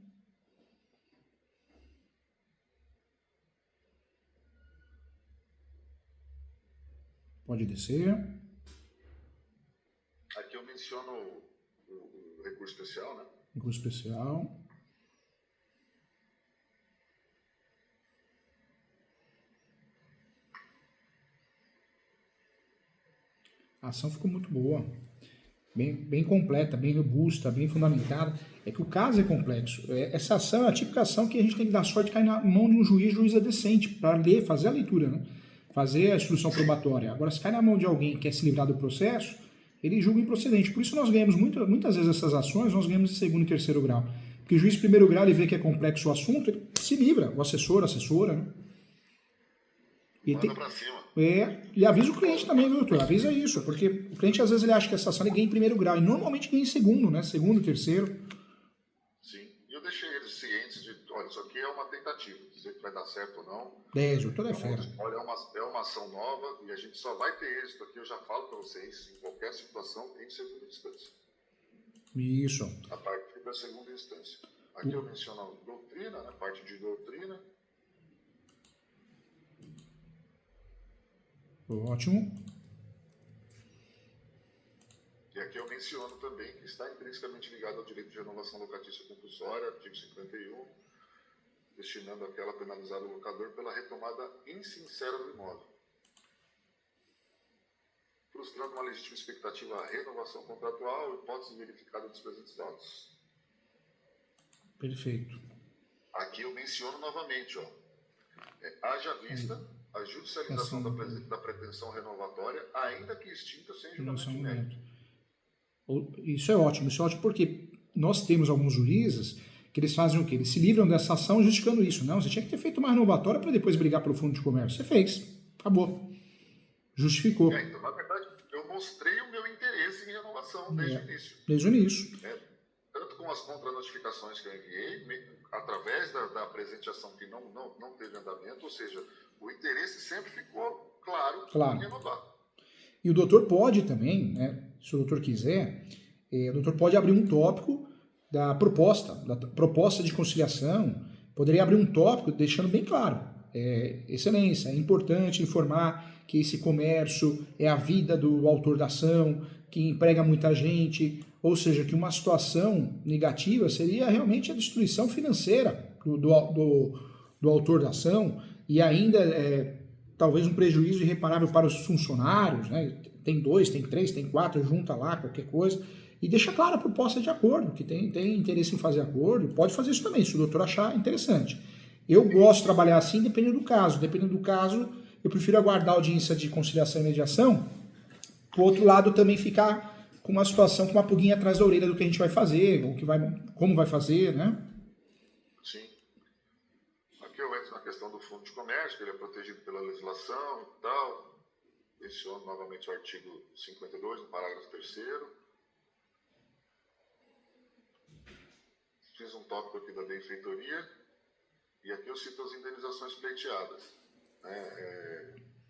Pode descer. Aqui eu menciono o recurso especial, né? Recurso especial. A ação ficou muito boa. Bem completa, bem robusta, bem fundamentada. É que o caso é complexo. Essa ação é a típica ação que a gente tem que dar sorte de cair na mão de um juiz é decente, para ler, fazer a leitura, né? Fazer a instrução probatória. Agora, se cai na mão de alguém que quer se livrar do processo, ele julga improcedente. Por isso nós ganhamos muitas vezes essas ações, nós ganhamos em segundo e terceiro grau. Porque o juiz de primeiro grau, ele vê que é complexo o assunto, ele se livra, o assessor, a assessora, né? Manda pra cima. E avisa o cliente também, viu, doutor? Avisa isso, porque o cliente às vezes ele acha que essa ação ele ganha em primeiro grau, e normalmente ganha em segundo, né? Segundo, terceiro. Sim, e eu deixei eles cientes de, olha, isso aqui é uma tentativa, dizer que vai dar certo ou não. Doutor é fera. Olha, é uma ação nova e a gente só vai ter êxito aqui, eu já falo para vocês, em qualquer situação, em segunda instância. Isso. A partir da segunda instância. Aqui eu menciono a doutrina, né? Parte de doutrina. Ótimo. E aqui eu menciono também que está intrinsecamente ligado ao direito de renovação locatícia compulsória, artigo 51, destinando aquela penalizada ao locador pela retomada insincera do imóvel. frustrando uma legítima expectativa à renovação contratual, hipótese verificada dos presentes autos. Perfeito. Aqui eu menciono novamente, haja vista a judicialização da pretensão renovatória, ainda que extinta sem julgamento de mérito. Isso é ótimo porque nós temos alguns juízes que eles fazem o quê? Eles se livram dessa ação justificando isso. Não, você tinha que ter feito uma renovatória para depois brigar pelo fundo de comércio. Você fez. Acabou. Justificou. Então, na verdade, eu mostrei o meu interesse em renovação desde o início. Desde o início. Tanto com as contranotificações que eu enviei, através da presenteação que não teve andamento, ou seja, o interesse sempre ficou claro em renovar. E o doutor pode também, né, se o doutor quiser, o doutor pode abrir um tópico da proposta de conciliação, poderia abrir um tópico deixando bem claro, excelência, é importante informar que esse comércio é a vida do autor da ação, que emprega muita gente, ou seja, que uma situação negativa seria realmente a destruição financeira do autor da ação e ainda talvez um prejuízo irreparável para os funcionários, né? Tem 2, tem 3, tem 4, junta lá qualquer coisa e deixa clara a proposta de acordo, que tem interesse em fazer acordo, pode fazer isso também, se o doutor achar interessante. Eu gosto de trabalhar assim, dependendo do caso. Dependendo do caso, eu prefiro aguardar a audiência de conciliação e mediação, para o outro lado também ficar com uma situação, com uma pulguinha atrás da orelha do que a gente vai fazer, como vai fazer, né? Sim. Aqui eu entro na questão do fundo de comércio, que ele é protegido pela legislação e tal. Menciono novamente o artigo 52, no parágrafo 3º. Fiz um tópico aqui da benfeitoria, e aqui eu cito as indenizações pleiteadas.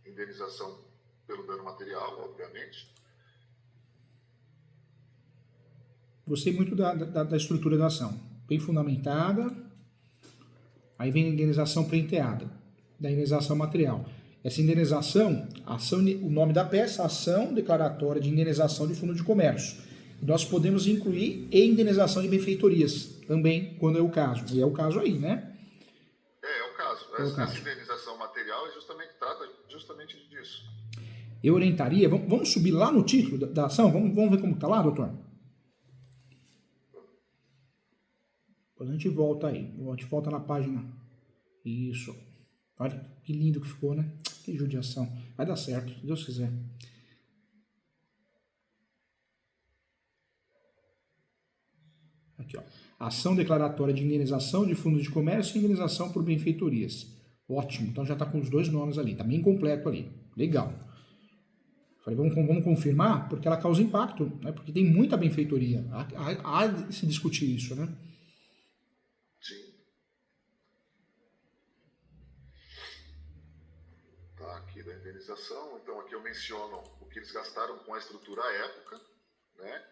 Indenização pelo dano material, obviamente. Gostei muito da estrutura da ação. Bem fundamentada. Aí vem a indenização pleiteada, da indenização material. Essa indenização, o nome da peça, ação declaratória de indenização de fundo de comércio. Nós podemos incluir e indenização de benfeitorias também, quando é o caso. E é o caso aí, né? É o caso. Essa indenização material trata justamente disso. Eu orientaria, vamos subir lá no título da ação? Vamos ver como está lá, doutor? Depois a gente volta aí. A gente volta na página. Isso. Olha que lindo que ficou, né? Que judiação. Vai dar certo, se Deus quiser. Aqui, ó. Ação declaratória de indenização de fundos de comércio e indenização por benfeitorias. Ótimo. Então já está com os dois nomes ali. Está bem completo ali. Legal. Falei, vamos confirmar, porque ela causa impacto, né? Porque tem muita benfeitoria. Há de se discutir isso, né? Sim. Tá, aqui da indenização. Então, aqui eu menciono o que eles gastaram com a estrutura à época, né?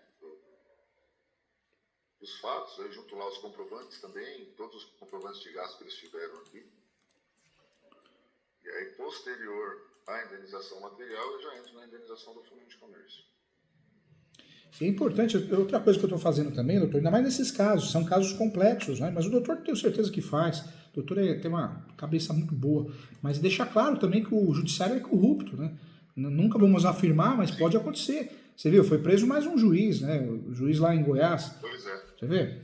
Os fatos, eu junto lá os comprovantes também, todos os comprovantes de gasto que eles tiveram aqui. E aí, posterior à indenização material, eu já entro na indenização do fundo de comércio. É importante, outra coisa que eu estou fazendo também, doutor, ainda mais nesses casos, são casos complexos, né? Mas o doutor tenho certeza que faz, o doutor tem uma cabeça muito boa, mas deixa claro também que o judiciário é corrupto, né? Nunca vamos afirmar, mas pode acontecer. Você viu, foi preso mais um juiz, né? O juiz lá em Goiás. Pois é. Você vê?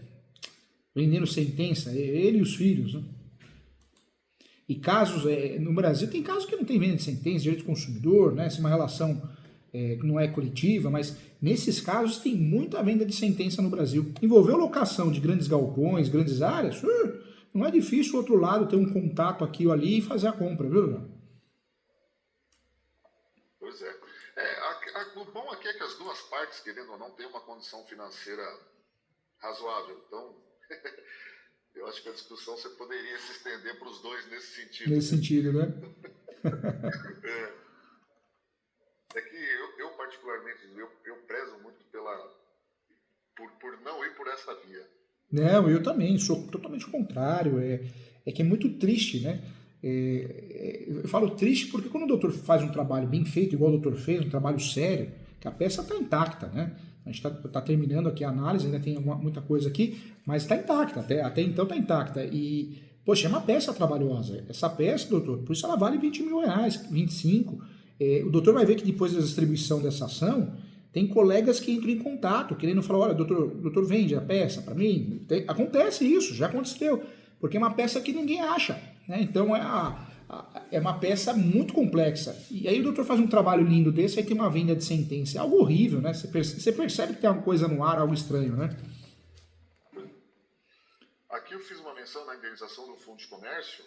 Vendendo sentença, ele e os filhos, né? E casos, no Brasil tem casos que não tem venda de sentença, direito do consumidor, né? Se é uma relação que não é coletiva, mas nesses casos tem muita venda de sentença no Brasil. Envolveu locação de grandes galpões, grandes áreas, não é difícil o outro lado ter um contato aqui ou ali e fazer a compra, viu? Pois é. O bom aqui é que as duas partes, querendo ou não, têm uma condição financeira razoável. Então, eu acho que a discussão você poderia se estender para os dois nesse sentido. Nesse sentido, né? É que eu particularmente, eu prezo muito por não ir por essa via. Não, eu também, sou totalmente contrário. É que é muito triste, né? Eu falo triste porque quando o doutor faz um trabalho bem feito, igual o doutor fez, um trabalho sério, que a peça está intacta, né? A gente está terminando aqui a análise, ainda tem muita coisa aqui, mas está intacta, até então está intacta. E, poxa, é uma peça trabalhosa. Essa peça, doutor, por isso ela vale 20 mil reais, 25. O doutor vai ver que depois da distribuição dessa ação, tem colegas que entram em contato, querendo falar, olha, doutor vende a peça para mim? Acontece isso, já aconteceu, porque é uma peça que ninguém acha, né? Então é uma peça muito complexa. E aí o doutor faz um trabalho lindo desse, aí tem uma venda de sentença. É algo horrível, né? Você percebe que tem alguma coisa no ar, algo estranho, né? Aqui eu fiz uma menção na indenização do Fundo de Comércio,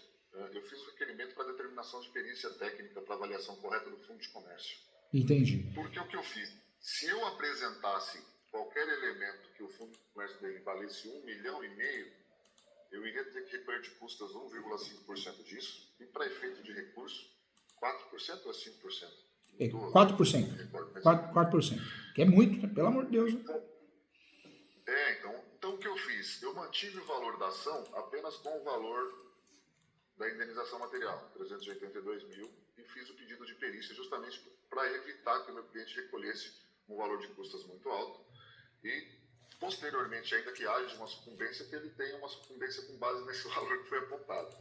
eu fiz o requerimento para determinação de perícia técnica para avaliação correta do Fundo de Comércio. Entendi. Porque o que eu fiz? Se eu apresentasse qualquer elemento que o Fundo de Comércio dele valesse 1,5 milhão, eu iria ter que recolher de custas 1,5% disso, e para efeito de recurso, 4% ou 5%? 4%. 4%. Que é muito, né? Pelo amor de Deus. Então o que eu fiz? Eu mantive o valor da ação apenas com o valor da indenização material, 382 mil, e fiz o pedido de perícia justamente para evitar que o meu cliente recolhesse um valor de custas muito alto e, posteriormente, ainda que haja uma sucumbência, que ele tenha uma sucumbência com base nesse valor que foi apontado.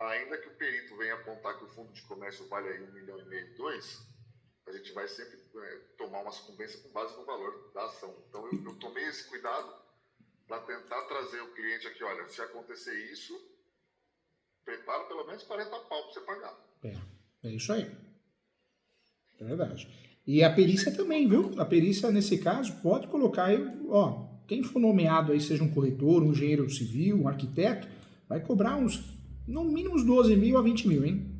Ainda que o perito venha apontar que o Fundo de Comércio vale aí 1,5 milhão, 2, a gente vai sempre tomar uma sucumbência com base no valor da ação. Então eu tomei esse cuidado para tentar trazer o cliente aqui, olha, se acontecer isso, prepara pelo menos 40 pau para você pagar. É isso aí. É verdade. E a perícia também, viu? A perícia, nesse caso, pode colocar aí, ó, quem for nomeado aí, seja um corretor, um engenheiro civil, um arquiteto, vai cobrar no mínimo uns 12 mil a 20 mil, hein?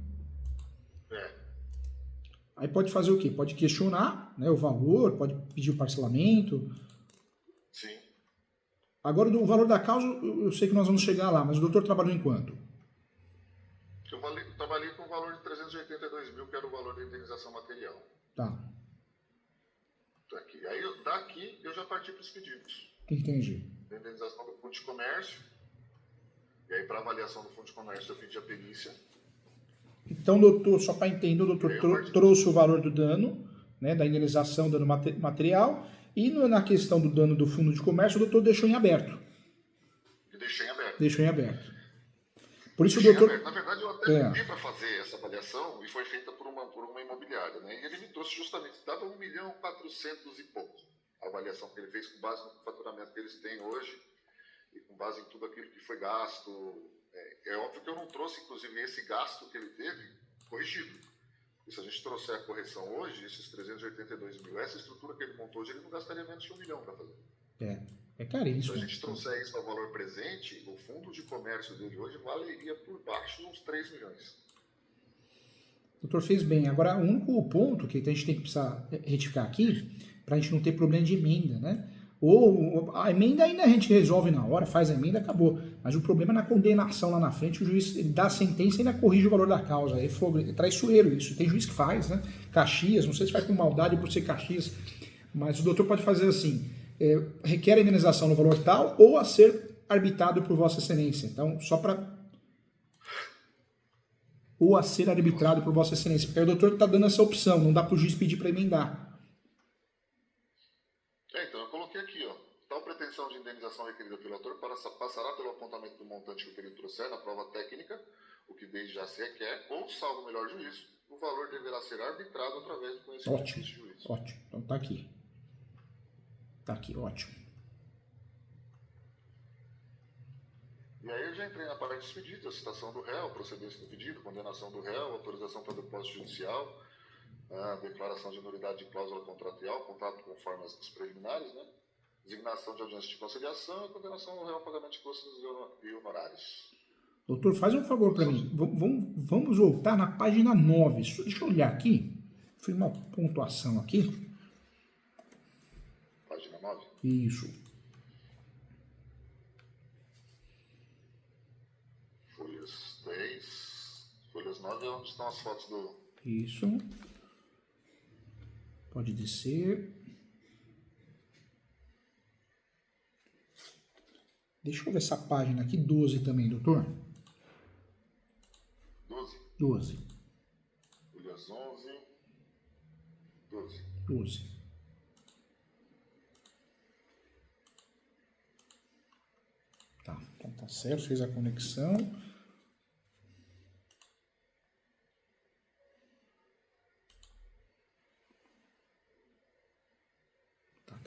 Aí pode fazer o quê? Pode questionar, né, o valor, pode pedir o parcelamento. Sim. Agora, o valor da causa, eu sei que nós vamos chegar lá, mas o doutor trabalhou em quanto? Eu trabalhei com o valor de 382 mil, que era o valor da indenização material. Tá. Daqui eu já parti para os pedidos. Entendi. Da indenização do Fundo de Comércio. E aí, para avaliação do Fundo de Comércio, eu pedi a perícia. Então, doutor, só para entender, o doutor trouxe o valor do dano, né, da indenização, dano material, e na questão do dano do Fundo de Comércio, o doutor deixou em aberto. Deixou em aberto. Por isso o doutor... Na verdade, eu até pedi para fazer essa avaliação e foi feita por uma imobiliária, né? E ele me trouxe justamente, dava 1,4 milhão e pouco a avaliação que ele fez com base no faturamento que eles têm hoje e com base em tudo aquilo que foi gasto. É óbvio que eu não trouxe, inclusive, esse gasto que ele teve corrigido. E se a gente trouxer a correção hoje, esses 382 mil, essa estrutura que ele montou hoje, ele não gastaria menos de 1 milhão para fazer. É caríssimo. Se a gente trouxer isso ao valor presente, o fundo de comércio dele hoje valeria por baixo de uns 3 milhões. O doutor fez bem. Agora, o único ponto que a gente tem que precisar retificar aqui, para a gente não ter problema de emenda, né? Ou a emenda ainda a gente resolve na hora, faz a emenda, acabou. Mas o problema é na condenação lá na frente, o juiz ele dá a sentença e ainda corrige o valor da causa. É traiçoeiro isso. Tem juiz que faz, né? Caxias, não sei se faz com maldade por ser Caxias, mas o doutor pode fazer assim, requer a indenização no valor tal ou a ser arbitrado por Vossa Excelência. Então, só para... Ou a ser arbitrado por Vossa Excelência. Porque aí o doutor está dando essa opção, não dá para o juiz pedir para emendar. Então eu coloquei aqui, ó. Tal pretensão de indenização requerida pelo autor passará pelo apontamento do montante que o perito trouxer na prova técnica, o que desde já se requer, ou, salvo o melhor juízo, o valor deverá ser arbitrado através do conhecimento desse juiz. Ótimo. Então tá aqui. Tá aqui, ótimo. E aí eu já entrei na parte dos pedidos, a citação do réu, procedência do pedido, condenação do réu, autorização para depósito judicial, a declaração de nulidade de cláusula contratual, contrato conforme as preliminares, né? Designação de audiência de conciliação e condenação do réu ao pagamento de custos e honorários. Doutor, faz um favor para mim. Vamos voltar na página 9. Deixa eu olhar aqui. Fiz uma pontuação aqui. Página 9? Isso. Folhas 10. Folhas 9 é onde estão as fotos do... Isso. Pode descer. Deixa eu ver essa página aqui, 12 também, doutor. 12? 12. Folhas 11. 12. 12. Tá, então tá certo, fez a conexão.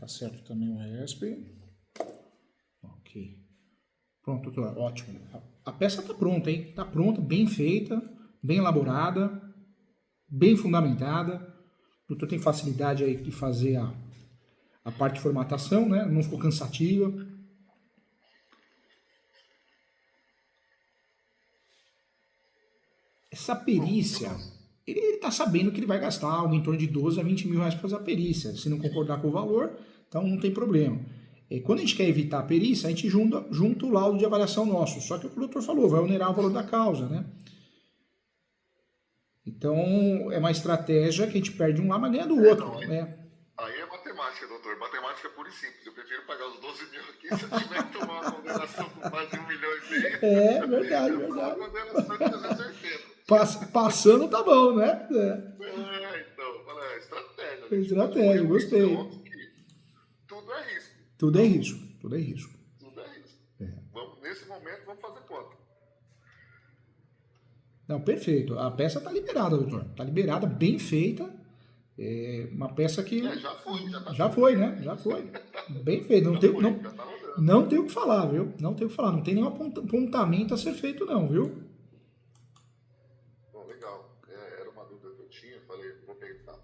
certo também o RESP. Ok. Pronto, doutor, ótimo. A peça está pronta, hein? Está pronta, bem feita, bem elaborada, bem fundamentada. O doutor tem facilidade aí de fazer a parte de formatação, né? Não ficou cansativa. Essa perícia, ele está sabendo que ele vai gastar algo em torno de 12 a 20 mil reais para fazer a perícia. Se não concordar com o valor, então não tem problema. Quando a gente quer evitar a perícia, a gente junta o laudo de avaliação nosso. Só que o que o doutor falou, vai onerar o valor da causa, né? Então, é uma estratégia que a gente perde um lá, mas ganha do outro. Não, Né? aí é matemática, doutor. Matemática pura e simples. Eu prefiro pagar os 12 mil aqui se eu tiver que tomar uma condenação por mais de 1,5 milhão. É verdade, Eu verdade. tomo a condenação de 380. Passando tá bom, né? Então, fala, estratégia. Estratégia, gostei. Tudo é risco. Tudo é risco, tudo é risco. Tudo é risco. Nesse momento, vamos fazer conta. Não, perfeito. A peça está liberada, doutor. Está liberada, bem feita. É uma peça que... Já foi, já tá Já foi, né? Já foi. Bem feito. Não tem o que falar, viu? Não tem o que falar. Não tem nenhum apontamento a ser feito, não, viu? Bom, legal. Era uma dúvida que eu tinha. Falei, vou perguntar.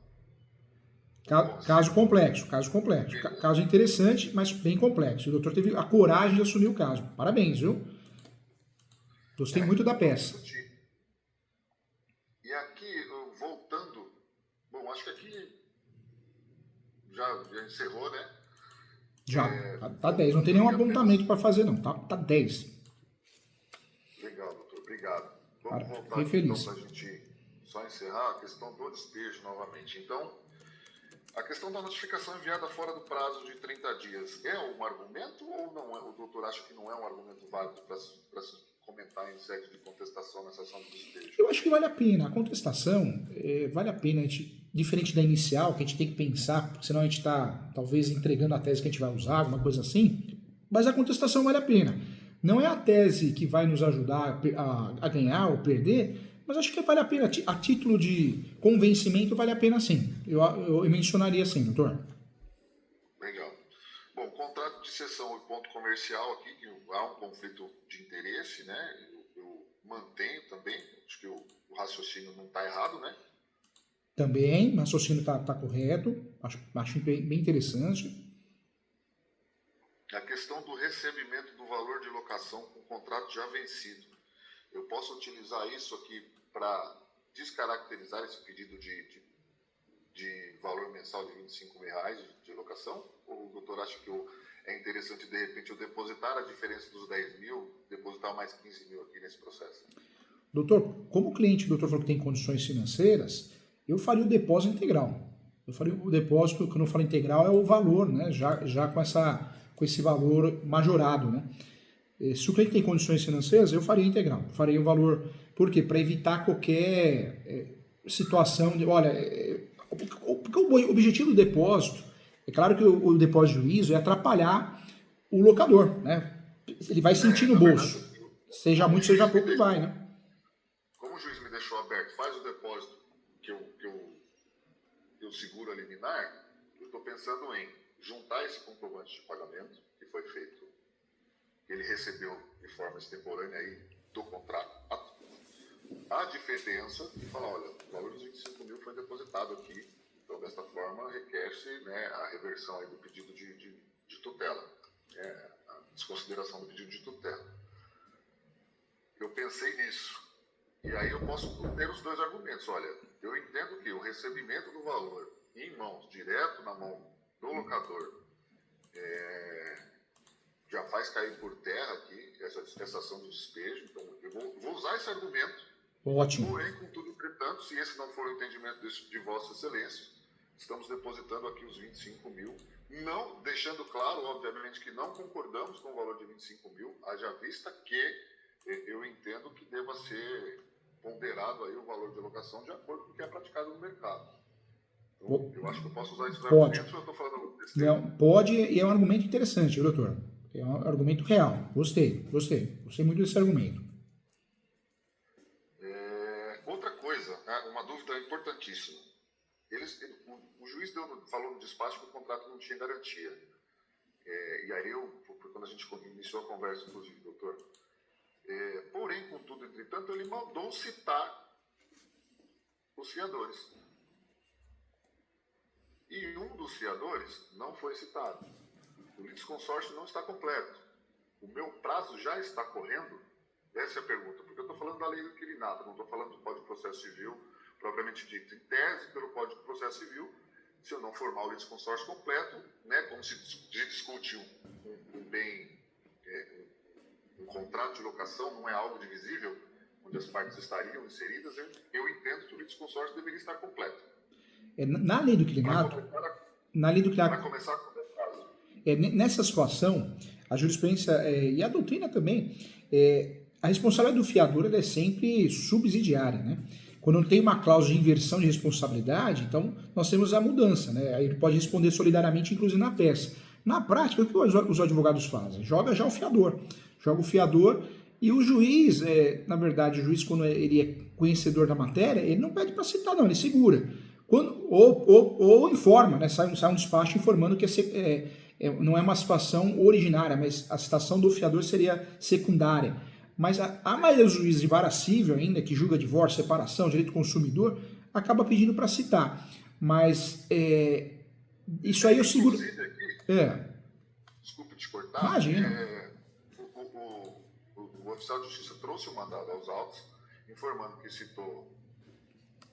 Caso complexo. Caso interessante, mas bem complexo. O doutor teve a coragem de assumir o caso. Parabéns, viu? Gostei muito da peça. E aqui, voltando... Bom, acho que aqui já encerrou, né? Já, tá 10. Não tem nenhum apontamento para fazer, não. Tá 10. Legal, doutor. Obrigado. Vamos voltar aqui, então, para a gente só encerrar a questão do despejo novamente. Então, a questão da notificação enviada fora do prazo de 30 dias é um argumento ou não é? O doutor acha que não é um argumento válido para se comentar em sede de contestação nessa ação de despejo? Eu acho que vale a pena. A contestação vale a pena, diferente da inicial, que a gente tem que pensar, porque senão a gente está talvez entregando a tese que a gente vai usar, alguma coisa assim, mas a contestação vale a pena. Não é a tese que vai nos ajudar a ganhar ou perder, mas acho que vale a pena. A título de convencimento, vale a pena sim. Eu mencionaria assim, doutor. Legal. Bom, contrato de cessão e ponto comercial aqui, que há um conflito de interesse, né? Eu mantenho também, acho que o raciocínio não está errado, né? Também, o raciocínio está correto, acho bem interessante. A questão do recebimento do valor de locação com contrato já vencido. Eu posso utilizar isso aqui para descaracterizar esse pedido de valor mensal de R$25 mil de locação? Ou o doutor acha que é interessante, de repente, eu depositar a diferença dos 10 mil, depositar mais 15 mil aqui nesse processo? Doutor, como o cliente, o doutor falou que tem condições financeiras, eu faria o depósito integral. Eu faria o depósito, quando eu falo integral, é o valor, né? Já com esse valor majorado, né? Se o cliente tem condições financeiras, eu faria integral. Faria o valor. Por quê? Para evitar qualquer situação de... Olha, porque o objetivo do depósito, é claro que o depósito de juízo é atrapalhar o locador, né? Ele vai sentir no bolso. Seja muito, seja pouco, ele vai, né? Como o juiz me deixou aberto, faz o depósito que eu seguro a liminar, eu estou pensando em juntar esse comprovante de pagamento que foi feito, que ele recebeu de forma extemporânea aí do contrato, a diferença e falar, olha, o valor dos 25 mil foi depositado aqui, então desta forma requer-se, né, a reversão aí do pedido de tutela, a desconsideração do pedido de tutela. Eu pensei nisso. E aí eu posso ter os dois argumentos. Olha, eu entendo que o recebimento do valor em mãos, direto na mão do locador, já faz cair por terra aqui essa ação de despejo. Então, eu vou usar esse argumento. Ótimo. Porém, contudo, entretanto, se esse não for o entendimento de Vossa Excelência, estamos depositando aqui os 25 mil, não deixando claro, obviamente, que não concordamos com o valor de 25 mil, haja vista que eu entendo que deva ser ponderado aí o valor de locação de acordo com o que é praticado no mercado. Então, eu acho que eu posso usar esses argumentos, ou eu estou falando besteira? Não, pode, e é um argumento interessante, doutor. É um argumento real. Gostei muito desse argumento. Outra coisa, uma dúvida importantíssima. O juiz falou no despacho que o contrato não tinha garantia. E aí, quando a gente iniciou a conversa, inclusive, doutor, porém, contudo, entretanto, ele mandou citar os fiadores. E um dos fiadores não foi citado. O litisconsórcio não está completo. O meu prazo já está correndo? Essa é a pergunta. Porque eu estou falando da lei do inquilinato, não estou falando do Código de Processo Civil, propriamente dito. Em tese, pelo Código de Processo Civil, se eu não formar o litisconsórcio completo, né, como se discute um bem, um contrato de locação, não é algo divisível, onde as partes estariam inseridas, eu entendo que o litisconsórcio deveria estar completo. Na lei do inquilinato, para começar a correr prazo. Nessa situação, a jurisprudência e a doutrina também, a responsabilidade do fiador ela é sempre subsidiária, né? Quando tem uma cláusula de inversão de responsabilidade, então nós temos a mudança, né? Aí ele pode responder solidariamente, inclusive na peça. Na prática, o que os advogados fazem? Joga já o fiador. Joga o fiador e o juiz, na verdade, o juiz, quando ele é conhecedor da matéria, ele não pede para citar, não, ele segura. Ou informa, né? Sai um despacho informando que não é uma situação originária, mas a citação do fiador seria secundária. Mas a maioria dos juízes de vara civil ainda, que julga divórcio, separação, direito do consumidor, acaba pedindo para citar. Mas isso aí eu seguro... Desculpe te cortar. Imagina. O oficial de justiça trouxe o mandado aos autos, informando que citou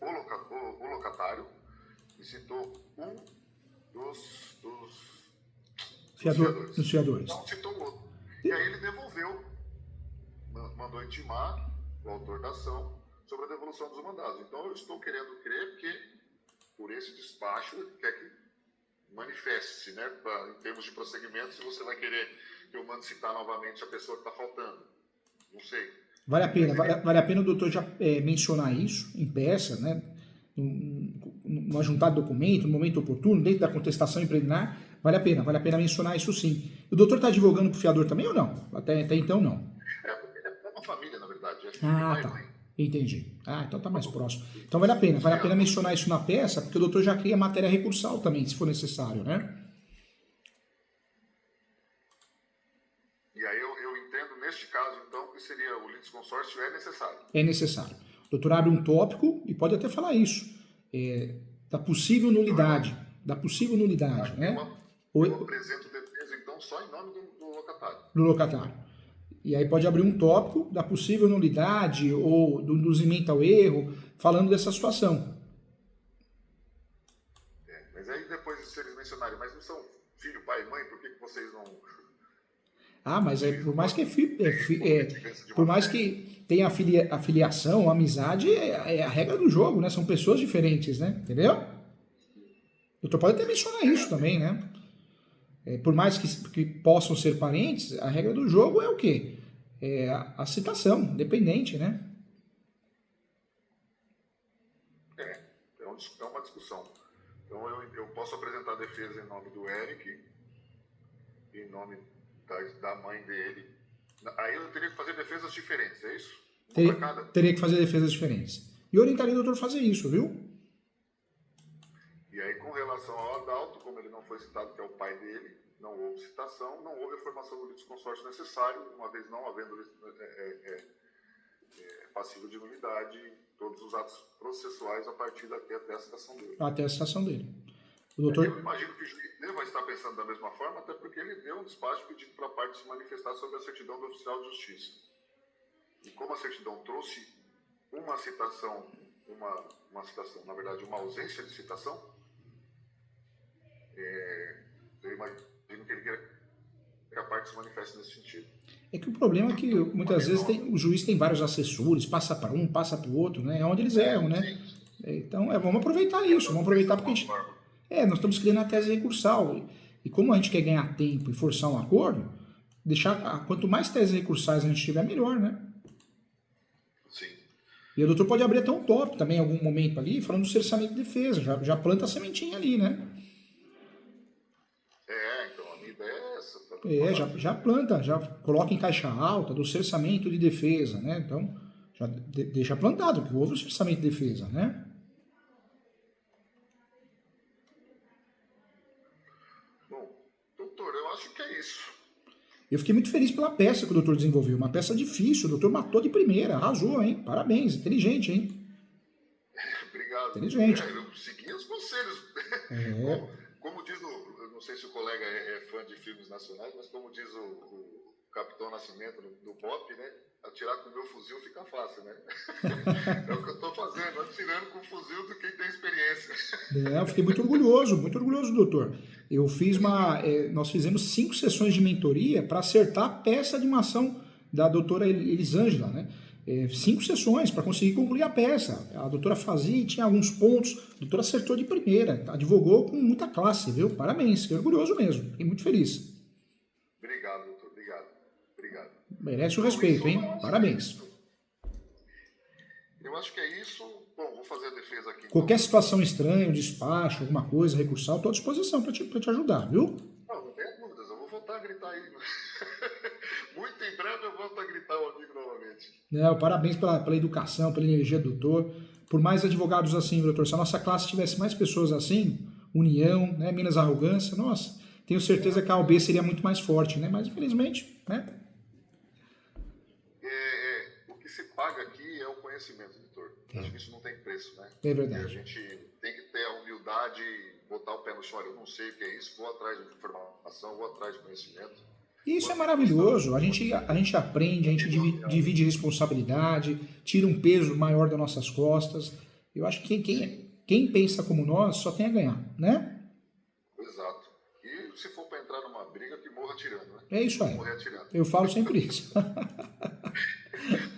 o locatário e citou um dos fiadores. Não citou o outro. E aí ele devolveu, mandou intimar o autor da ação sobre a devolução dos mandados. Então eu estou querendo crer que, por esse despacho, ele quer que manifeste-se, né, em termos de prosseguimento, se você vai querer que eu mande citar novamente a pessoa que está faltando. Não sei. Vale a pena o doutor já mencionar isso em peça, né? No ajuntar documento, no momento oportuno, dentro da contestação preliminar, vale a pena mencionar isso sim. O doutor está advogando para o fiador também ou não? Até então não. É uma família, na verdade. Tá. Entendi. Então tá mais próximo. Então vale a pena mencionar isso na peça, porque o doutor já cria matéria recursal também, se for necessário, né? E aí eu entendo, neste caso, então, que seria o litisconsórcio é necessário. É necessário. O doutor abre um tópico e pode até falar isso. Da possível nulidade. Né? Eu apresento defesa, então, só em nome do locatário. Do locatário. E aí pode abrir um tópico da possível nulidade ou do induzimento ao erro, falando dessa situação. Mas aí depois, se eles mencionarem, mas não são filho, pai e mãe, por que vocês não... Mas por mais que por mais que tenha a filiação, a amizade, é a regra do jogo, né? São pessoas diferentes, né? Entendeu? O doutor pode até mencionar isso também, né? Por mais que possam ser parentes, a regra do jogo é o quê? É a citação, independente, né? É uma discussão. Então eu posso apresentar a defesa em nome do Eric, em nome da mãe dele. Aí eu teria que fazer defesas diferentes, é isso? Teria que fazer defesas diferentes. E orientaria o doutor a fazer isso, viu? E aí, com relação ao Adalto, como ele não foi citado, que é o pai dele, não houve citação, não houve a formação do litisconsórcio necessário, uma vez não havendo passivo de nulidade, todos os atos processuais a partir daqui até a citação dele. Até a citação dele. O doutor... Eu imagino que o juiz vai estar pensando da mesma forma, até porque ele deu um despacho pedindo para a parte se manifestar sobre a certidão do oficial de justiça. E como a certidão trouxe uma citação, na verdade, uma ausência de citação, eu imagino que ele quer que a parte se manifeste nesse sentido. É que o problema é que muitas vezes o juiz tem vários assessores, passa para um, passa para o outro, né? É onde eles erram, né? Então, vamos aproveitar isso, porque a gente... nós estamos criando a tese recursal. E como a gente quer ganhar tempo e forçar um acordo, quanto mais teses recursais a gente tiver, melhor, né? Sim. E o doutor pode abrir até um tópico também, em algum momento ali, falando do cerceamento de defesa. Já planta a sementinha ali, né? Então a minha ideia é essa. Já planta, já coloca em caixa alta do cerceamento de defesa, né? Então, já deixa plantado, que houve o cerceamento de defesa, né? acho que é isso. Eu fiquei muito feliz pela peça que o doutor desenvolveu. Uma peça difícil, o doutor matou de primeira, arrasou, hein? Parabéns, inteligente, hein? Obrigado. Inteligente. Eu segui os conselhos. É. Como diz, eu não sei se o colega é fã de filmes nacionais, mas como diz o Capitão Nascimento do Bop, né? Atirar com o meu fuzil fica fácil, né? É o que eu estou fazendo, atirando com o fuzil do quem tem experiência. Eu fiquei muito orgulhoso, doutor. Nós fizemos 5 sessões de mentoria para acertar a peça de uma ação da doutora Elisângela, né? 5 sessões para conseguir concluir a peça. A doutora fazia e tinha alguns pontos, a doutora acertou de primeira, advogou com muita classe, viu? Parabéns, fiquei orgulhoso mesmo, fiquei muito feliz. Obrigado, doutor, obrigado. Merece o respeito, hein? Parabéns. Eu acho que é isso. Bom, vou fazer a defesa aqui. Qualquer situação estranha, um despacho, alguma coisa, recursal, estou à disposição para te ajudar, viu? Não tenha dúvidas, eu vou voltar a gritar aí. Muito em breve eu volto a gritar o amigo novamente. Parabéns pela educação, pela energia do doutor. Por mais advogados assim, doutor, se a nossa classe tivesse mais pessoas assim, união, né, menos arrogância, nossa, tenho certeza que a OAB seria muito mais forte, né? Mas infelizmente, né? O que se paga aqui é o conhecimento, doutor. Acho que isso não tem preço, né? É verdade. E a gente tem que ter a humildade, botar o pé no chão. Eu não sei o que é isso, vou atrás de informação, vou atrás de conhecimento. E isso é maravilhoso. A gente aprende, a gente divide responsabilidade, tira um peso maior das nossas costas. Eu acho que quem pensa como nós só tem a ganhar, né? Exato. E se for para entrar numa briga, que morra atirando, né? É isso aí. Morrer atirando. Eu falo sempre isso.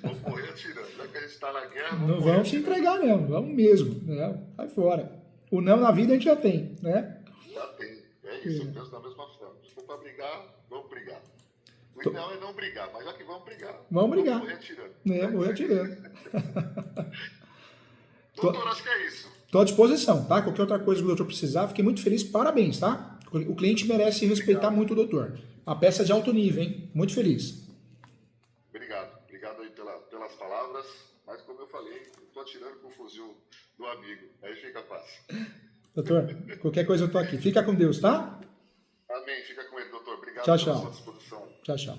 Vamos morrer atirando. Já que a gente está na guerra, Não vamos se entregar, não. Vamos mesmo. Né? Vai fora. O não na vida a gente já tem, né? Já tem. É isso, eu penso da mesma forma. Se for para brigar, vamos brigar. O ideal é não brigar, mas já que vamos brigar, vamos brigar. Morrer atirando. Morrer atirando. Doutor, acho que é isso. Estou à disposição, tá? Qualquer outra coisa que o doutor precisar, fiquei muito feliz. Parabéns, tá? O cliente merece respeitar muito o doutor. A peça é de alto nível, hein? Muito feliz. Obrigado aí pelas palavras. Mas como eu falei, estou atirando com o fuzil do amigo. Aí fica fácil. Doutor, qualquer coisa eu tô aqui. Fica com Deus, tá? Amém. Fica com ele, doutor. Obrigado tchau, pela tchau. sua disposição. Tchau, tchau.